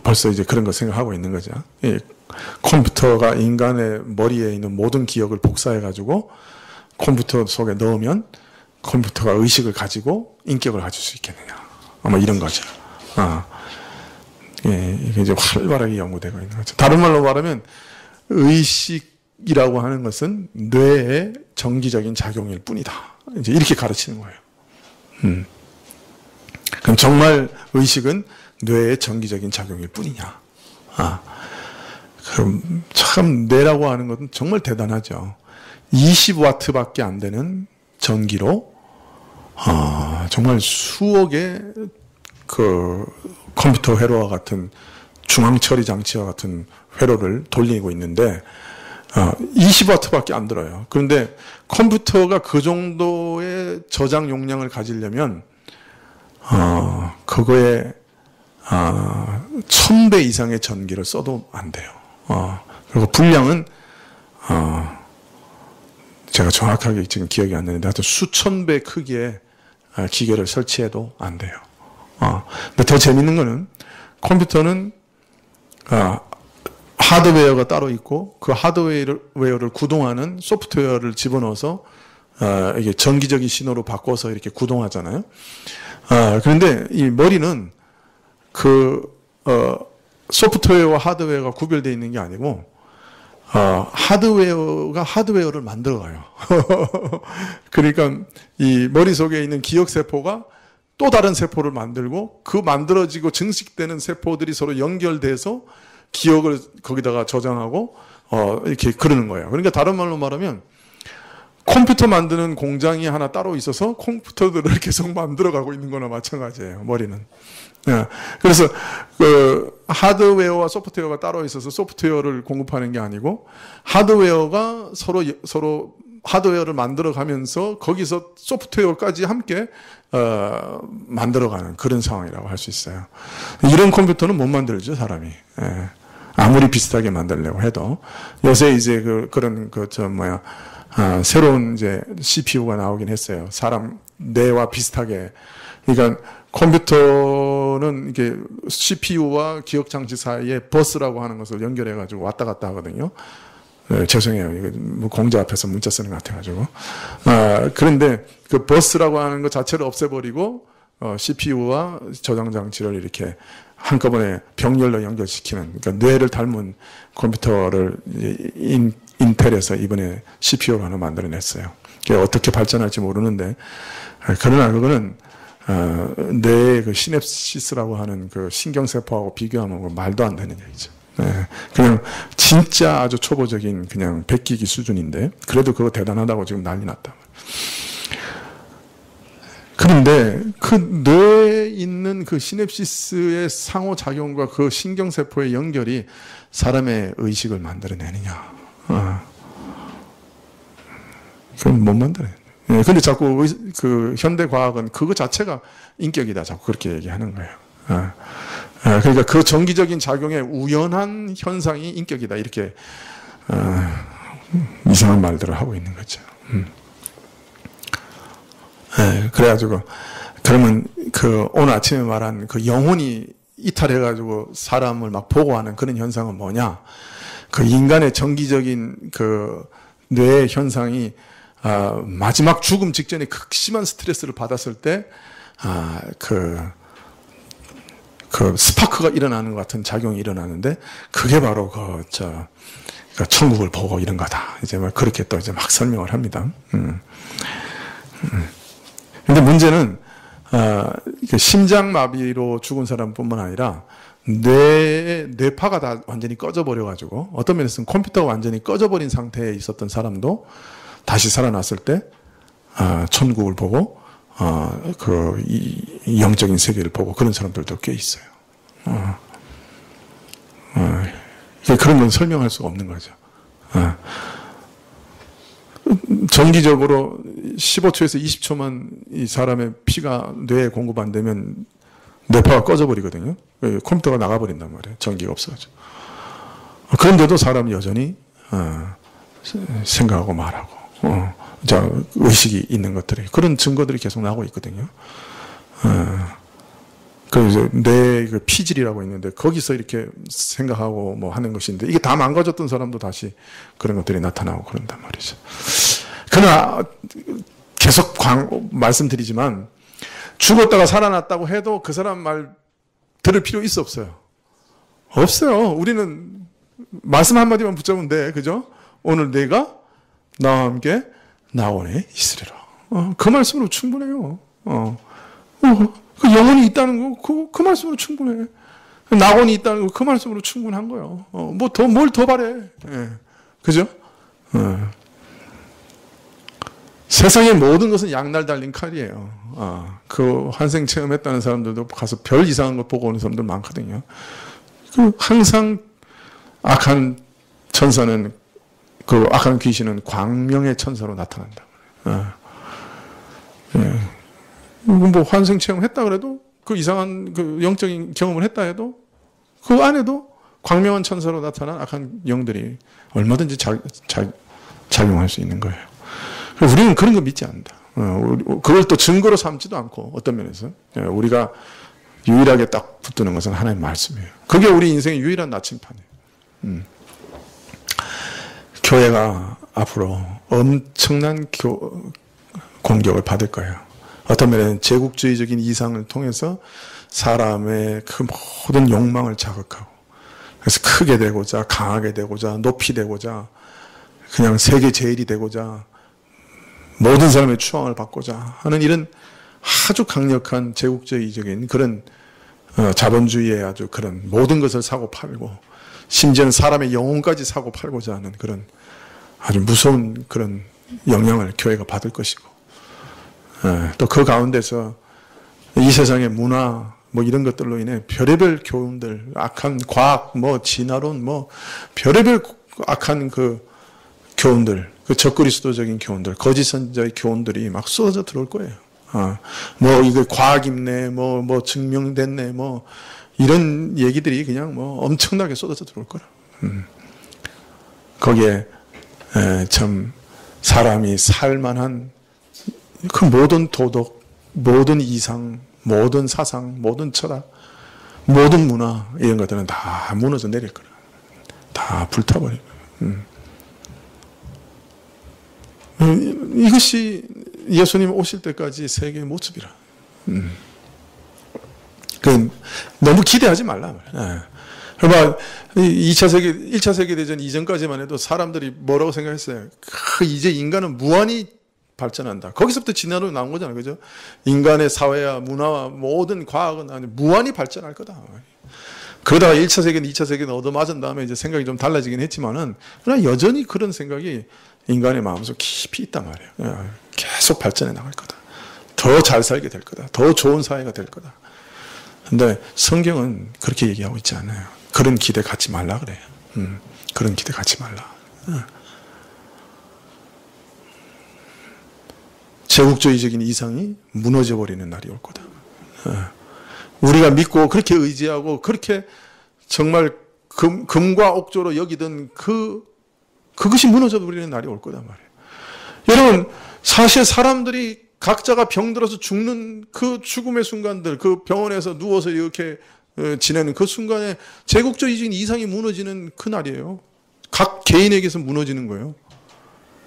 벌써 이제 그런 거 생각하고 있는 거죠. 컴퓨터가 인간의 머리에 있는 모든 기억을 복사해가지고 컴퓨터 속에 넣으면 컴퓨터가 의식을 가지고 인격을 가질 수 있겠느냐. 아마 이런 거죠. 이게 이제 활발하게 연구되고 있는 거죠. 다른 말로 말하면 의식이라고 하는 것은 뇌의 정기적인 작용일 뿐이다. 이제 이렇게 가르치는 거예요. 그럼 정말 의식은 뇌의 정기적인 작용일 뿐이냐? 그럼 참 뇌라고 하는 것은 정말 대단하죠. 20와트밖에 안 되는 전기로 정말 수억의 그 컴퓨터 회로와 같은 중앙 처리 장치와 같은 회로를 돌리고 있는데 20와트밖에 안 들어요. 그런데 컴퓨터가 그 정도의 저장 용량을 가지려면 그거에 1000배 이상의 전기를 써도 안 돼요. 그리고 분량은 제가 정확하게 지금 기억이 안 나는데 하여튼 수천 배 크기의 기계를 설치해도 안 돼요. 근데 더 재밌는 거는 컴퓨터는 하드웨어가 따로 있고 그 하드웨어를 구동하는 소프트웨어를 집어넣어서 이게 전기적인 신호로 바꿔서 이렇게 구동하잖아요. 그런데 이 머리는 소프트웨어와 하드웨어가 구별되어 있는 게 아니고 하드웨어가 하드웨어를 만들어가요. 그러니까 이 머릿속에 있는 기억세포가 또 다른 세포를 만들고 그 만들어지고 증식되는 세포들이 서로 연결돼서 기억을 거기다가 저장하고 이렇게 그러는 거예요. 그러니까 다른 말로 말하면 컴퓨터 만드는 공장이 하나 따로 있어서 컴퓨터들을 계속 만들어가고 있는 거나 마찬가지예요. 머리는. 그래서 하드웨어와 소프트웨어가 따로 있어서 소프트웨어를 공급하는 게 아니고 하드웨어가 서로 하드웨어를 만들어가면서 거기서 소프트웨어까지 함께 만들어가는 그런 상황이라고 할 수 있어요. 이런 컴퓨터는 못 만들죠, 사람이. 아무리 비슷하게 만들려고 해도. 요새 이제 새로운 이제 CPU가 나오긴 했어요. 사람 뇌와 비슷하게. 그러니까 컴퓨터는 이게 CPU와 기억장치 사이에 버스라고 하는 것을 연결해가지고 왔다 갔다 하거든요. 죄송해요. 이거 뭐 공자 앞에서 문자 쓰는 것 같아가지고. 그런데 그 버스라고 하는 것 자체를 없애버리고, CPU와 저장 장치를 이렇게 한꺼번에 병렬로 연결시키는, 그러니까 뇌를 닮은 컴퓨터를 인텔에서 이번에 CPU로 하나 만들어냈어요. 그게 어떻게 발전할지 모르는데, 그러나 그거는, 뇌의 그 시냅시스라고 하는 그 신경세포하고 비교하면 말도 안 되는 얘기죠. 그냥 진짜 아주 초보적인 그냥 백기기 수준인데 그래도 그거 대단하다고 지금 난리 났다. 그런데 그 뇌에 있는 그 시냅시스의 상호작용과 그 신경세포의 연결이 사람의 의식을 만들어내느냐. 그건 못 만들어요. 근데 자꾸 그 현대과학은 그거 자체가 인격이다. 자꾸 그렇게 얘기하는 거예요. 그러니까 그 정기적인 작용의 우연한 현상이 인격이다. 이렇게 이상한 말들을 하고 있는 거죠. 그래가지고 그러면 그 오늘 아침에 말한 그 영혼이 이탈해가지고 사람을 막 보고하는 그런 현상은 뭐냐? 그 인간의 정기적인 그 뇌의 현상이 마지막 죽음 직전에 극심한 스트레스를 받았을 때 그 스파크가 일어나는 것 같은 작용이 일어나는데 그게 바로 천국을 보고 이런 거다. 이제 막 그렇게 또 이제 막 설명을 합니다. 근데 문제는 심장마비로 죽은 사람뿐만 아니라 뇌파가 다 완전히 꺼져버려가지고 어떤 면에서는 컴퓨터가 완전히 꺼져버린 상태에 있었던 사람도 다시 살아났을 때 천국을 보고 이 영적인 세계를 보고 그런 사람들도 꽤 있어요. 그런 건 설명할 수가 없는 거죠. 정기적으로 15초에서 20초만 이 사람의 피가 뇌에 공급 안 되면 뇌파가 꺼져버리거든요. 컴퓨터가 나가버린단 말이에요. 전기가 없어가지고. 그런데도 사람이 여전히 생각하고 말하고 의식이 있는 것들이 그런 증거들이 계속 나오고 있거든요. 그래서 뇌의 그 피질이라고 있는데 거기서 이렇게 생각하고 뭐 하는 것인데 이게 다 망가졌던 사람도 다시 그런 것들이 나타나고 그런단 말이죠. 그러나 계속 말씀드리지만 죽었다가 살아났다고 해도 그 사람 말 들을 필요 있어 없어요? 없어요. 우리는 말씀 한마디만 붙잡으면 돼. 그죠? 오늘 내가 나와 함께 나원에 있으리라. 그 말씀으로 충분해요. 그 영혼이 있다는 거, 그 말씀으로 충분해. 낙원이 있다는 거, 그 말씀으로 충분한 거예요. 뭘 더 바래. 예. 그죠? 세상의 모든 것은 양날 달린 칼이에요. 그 환생 체험했다는 사람들도 가서 별 이상한 것 보고 오는 사람들 많거든요. 항상 악한 천사는, 그 악한 귀신은 광명의 천사로 나타난다. 뭐 환생 체험했다 그래도 그 이상한 그 영적인 경험을 했다 해도 그 안에도 광명한 천사로 나타난 악한 영들이 얼마든지 작용할 수 있는 거예요. 우리는 그런 거 믿지 않는다. 그걸 또 증거로 삼지도 않고 어떤 면에서 우리가 유일하게 딱 붙드는 것은 하나님의 말씀이에요. 그게 우리 인생의 유일한 나침판이에요. 교회가 앞으로 엄청난 공격을 받을 거예요. 어떤 면에는 제국주의적인 이상을 통해서 사람의 그 모든 욕망을 자극하고, 그래서 크게 되고자, 강하게 되고자, 높이 되고자, 그냥 세계 제일이 되고자, 모든 사람의 추앙을 받고자 하는 이런 아주 강력한 제국주의적인 그런 자본주의의 아주 그런 모든 것을 사고 팔고, 심지어는 사람의 영혼까지 사고 팔고자 하는 그런 아주 무서운 그런 영향을 교회가 받을 것이고, 또 그 가운데서 이 세상의 문화 뭐 이런 것들로 인해 별의별 교훈들, 악한 과학, 뭐 진화론, 뭐 별의별 악한 그 교훈들, 그 적그리스도적인 교훈들, 거짓 선지자의 교훈들이 막 쏟아져 들어올 거예요. 뭐 이거 과학이네, 뭐 증명됐네, 뭐 이런 얘기들이 그냥 뭐 엄청나게 쏟아져 들어올 거라. 거기에 참 사람이 살만한 그 모든 도덕, 모든 이상, 모든 사상, 모든 철학, 모든 문화 이런 것들은 다 무너져 내릴 거라. 다 불타버릴 거야. 이것이 예수님 오실 때까지 세계의 모습이라. 너무 기대하지 말라. 1차 세계대전 이전까지만 해도 사람들이 뭐라고 생각했어요? 이제 인간은 무한히 발전한다. 거기서부터 진화로 나온 거잖아요. 그죠? 인간의 사회와 문화와 모든 과학은 아주 무한히 발전할 거다. 그러다가 1차 세계는 2차 세계는 얻어맞은 다음에 이제 생각이 좀 달라지긴 했지만은, 그러나 여전히 그런 생각이 인간의 마음속 깊이 있단 말이에요. 계속 발전해 나갈 거다. 더 잘 살게 될 거다. 더 좋은 사회가 될 거다. 근데 성경은 그렇게 얘기하고 있지 않아요. 그런 기대 갖지 말라 그래요. 그런 기대 갖지 말라. 제국주의적인 이상이 무너져 버리는 날이 올 거다. 우리가 믿고 그렇게 의지하고 그렇게 정말 금과 옥조로 여기던 그것이 무너져 버리는 날이 올 거단 말이에요. 여러분, 사실 사람들이 각자가 병들어서 죽는 그 죽음의 순간들, 그 병원에서 누워서 이렇게 지내는 그 순간에 제국주의적인 이상이 무너지는 그 날이에요. 각 개인에게서 무너지는 거예요.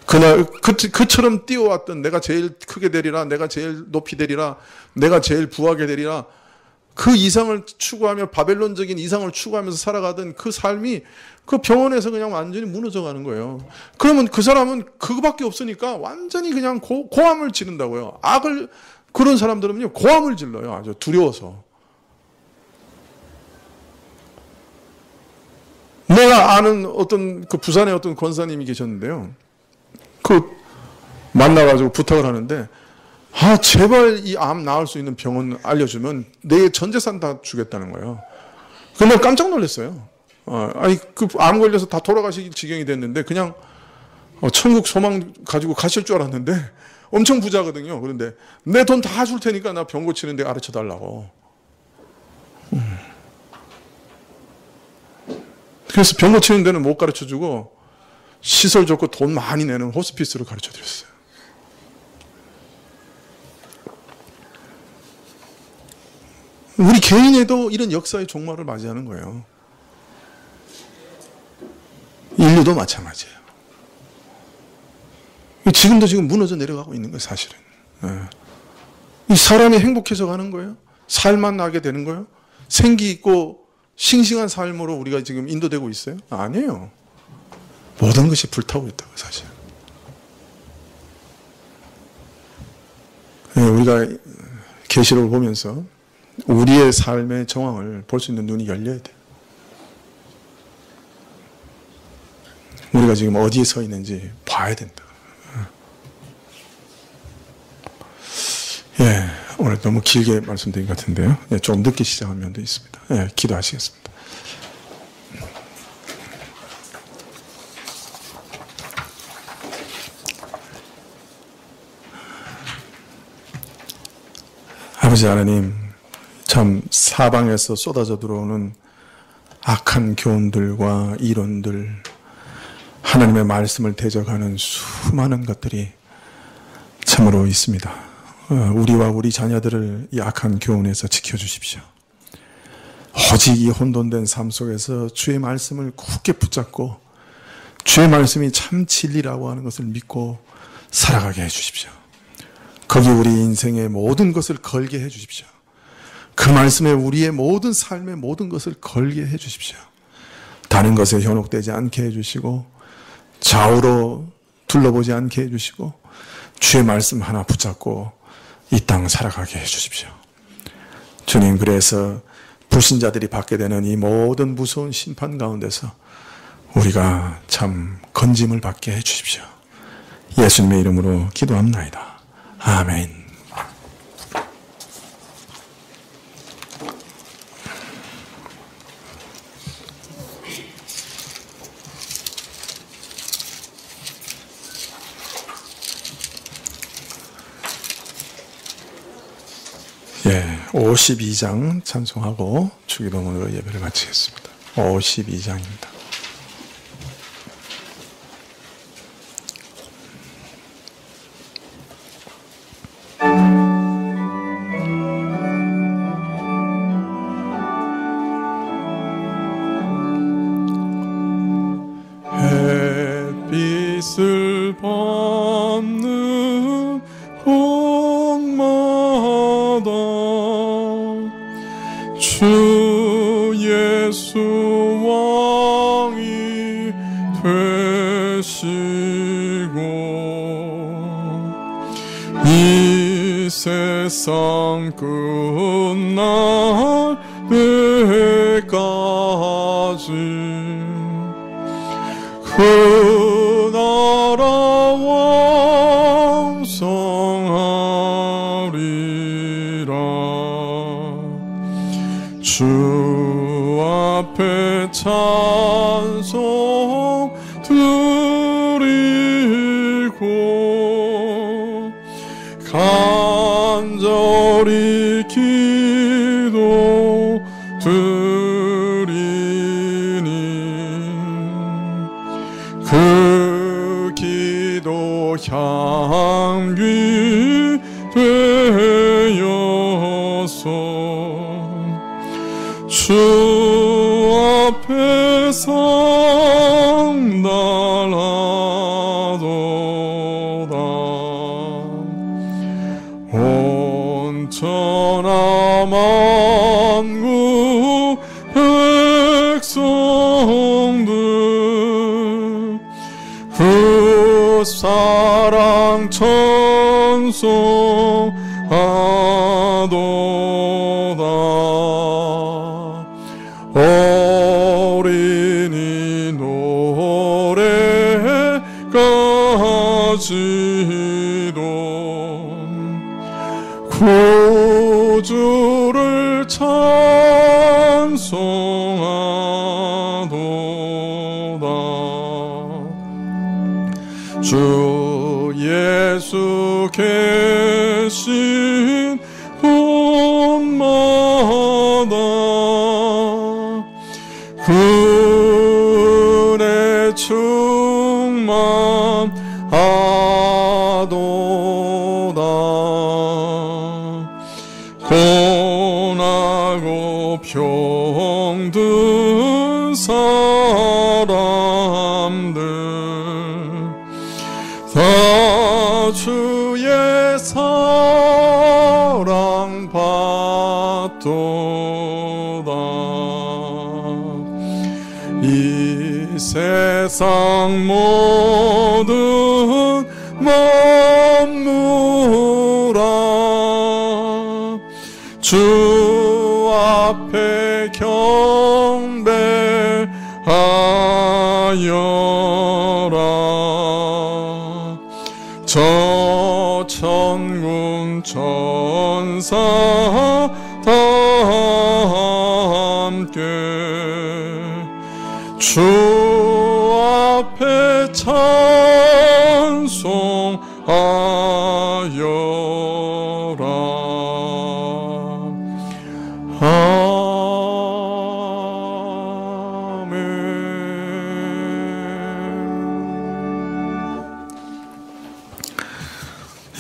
그날 그처럼 뛰어왔던 내가 제일 크게 되리라, 내가 제일 높이 되리라, 내가 제일 부하게 되리라, 그 이상을 추구하며 바벨론적인 이상을 추구하면서 살아가던 그 삶이 그 병원에서 그냥 완전히 무너져 가는 거예요. 그러면 그 사람은 그거밖에 없으니까 완전히 그냥 고함을 지른다고요. 그런 사람들은요, 고함을 질러요. 아주 두려워서. 내가 아는 어떤 그 부산에 어떤 권사님이 계셨는데요. 만나가지고 부탁을 하는데, 제발 이 암 나을 수 있는 병원 알려주면 내 전 재산 다 주겠다는 거예요. 근데 깜짝 놀랐어요. 그 암 걸려서 다 돌아가시기 지경이 됐는데, 그냥 천국 소망 가지고 가실 줄 알았는데, 엄청 부자거든요. 그런데 내 돈 다 줄 테니까 나 병 고치는 데 가르쳐 달라고. 그래서 병 고치는 데는 못 가르쳐 주고, 시설 좋고 돈 많이 내는 호스피스를 가르쳐 드렸어요. 우리 개인에도 이런 역사의 종말을 맞이하는 거예요. 인류도 마찬가지예요. 지금도 지금 무너져 내려가고 있는 거예요, 사실은. 이 사람이 행복해져 가는 거예요. 살만 나게 되는 거예요. 생기 있고 싱싱한 삶으로 우리가 지금 인도되고 있어요? 아니에요. 모든 것이 불타고 있다고, 사실. 우리가 계시록을 보면서 우리의 삶의 정황을 볼 수 있는 눈이 열려야 돼요. 우리가 지금 어디에 서 있는지 봐야 된다. 오늘 너무 길게 말씀드린 것 같은데요. 좀 늦게 시작한 면도 있습니다. 기도하시겠습니다. 아버지 하나님, 참 사방에서 쏟아져 들어오는 악한 교훈들과 이론들, 하나님의 말씀을 대적하는 수많은 것들이 참으로 있습니다. 우리와 우리 자녀들을 이 악한 교훈에서 지켜주십시오. 오직 이 혼돈된 삶 속에서 주의 말씀을 굳게 붙잡고 주의 말씀이 참 진리라고 하는 것을 믿고 살아가게 해주십시오. 거기 우리 인생의 모든 것을 걸게 해주십시오. 그 말씀에 우리의 모든 삶의 모든 것을 걸게 해주십시오. 다른 것에 현혹되지 않게 해주시고 좌우로 둘러보지 않게 해주시고 주의 말씀 하나 붙잡고 이 땅 살아가게 해주십시오. 주님, 그래서 불신자들이 받게 되는 이 모든 무서운 심판 가운데서 우리가 참 건짐을 받게 해주십시오. 예수님의 이름으로 기도합나이다. 아멘. 예, 52장 찬송하고 주기도문으로 예배를 마치겠습니다. 52장입니다. 햇빛을 받는 곳마다 주 예수 왕이 되시고 이 세상 끝날 때까지 그 나라 왕성하리라. 주 앞에 찬송 드리고 간절히 기도 드리니 그 기도 향기 되어서 주 앞에 상달하도다. 온 천하 만국 백성들 그 사랑 찬송하도다. 어린이 노래까지도 구주를 찬송하도다. 주 예수 계신 곳마다 은혜 충만하도다. 고나고 병든 사람들 다 주의 사랑 받도다. 이 세상 모든 만물아 주 앞에 경배하여라. 저 천군 천사 다 함께 주 앞에 찬송하여라.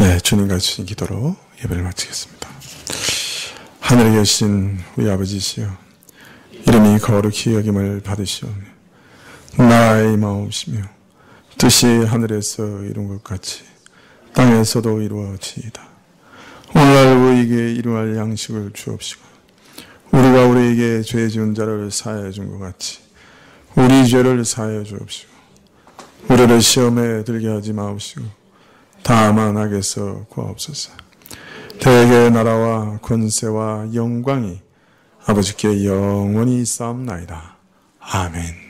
예, 주님과 주신 기도로 예배를 마치겠습니다. 하늘에 계신 우리 아버지시여, 이름이 거룩히 여김을 받으시오며 나라의 임하옵시며 뜻이 하늘에서 이룬 것 같이 땅에서도 이루어지이다. 오늘날 우리에게 일용할 양식을 주옵시고 우리가 우리에게 죄 지은 자를 사하여 준 것 같이 우리 죄를 사하여 주옵시고 우리를 시험에 들게 하지 마옵시고 다만 악에서 구하옵소서. 대개 나라와 권세와 영광이 아버지께 영원히 있사옵나이다. 아멘.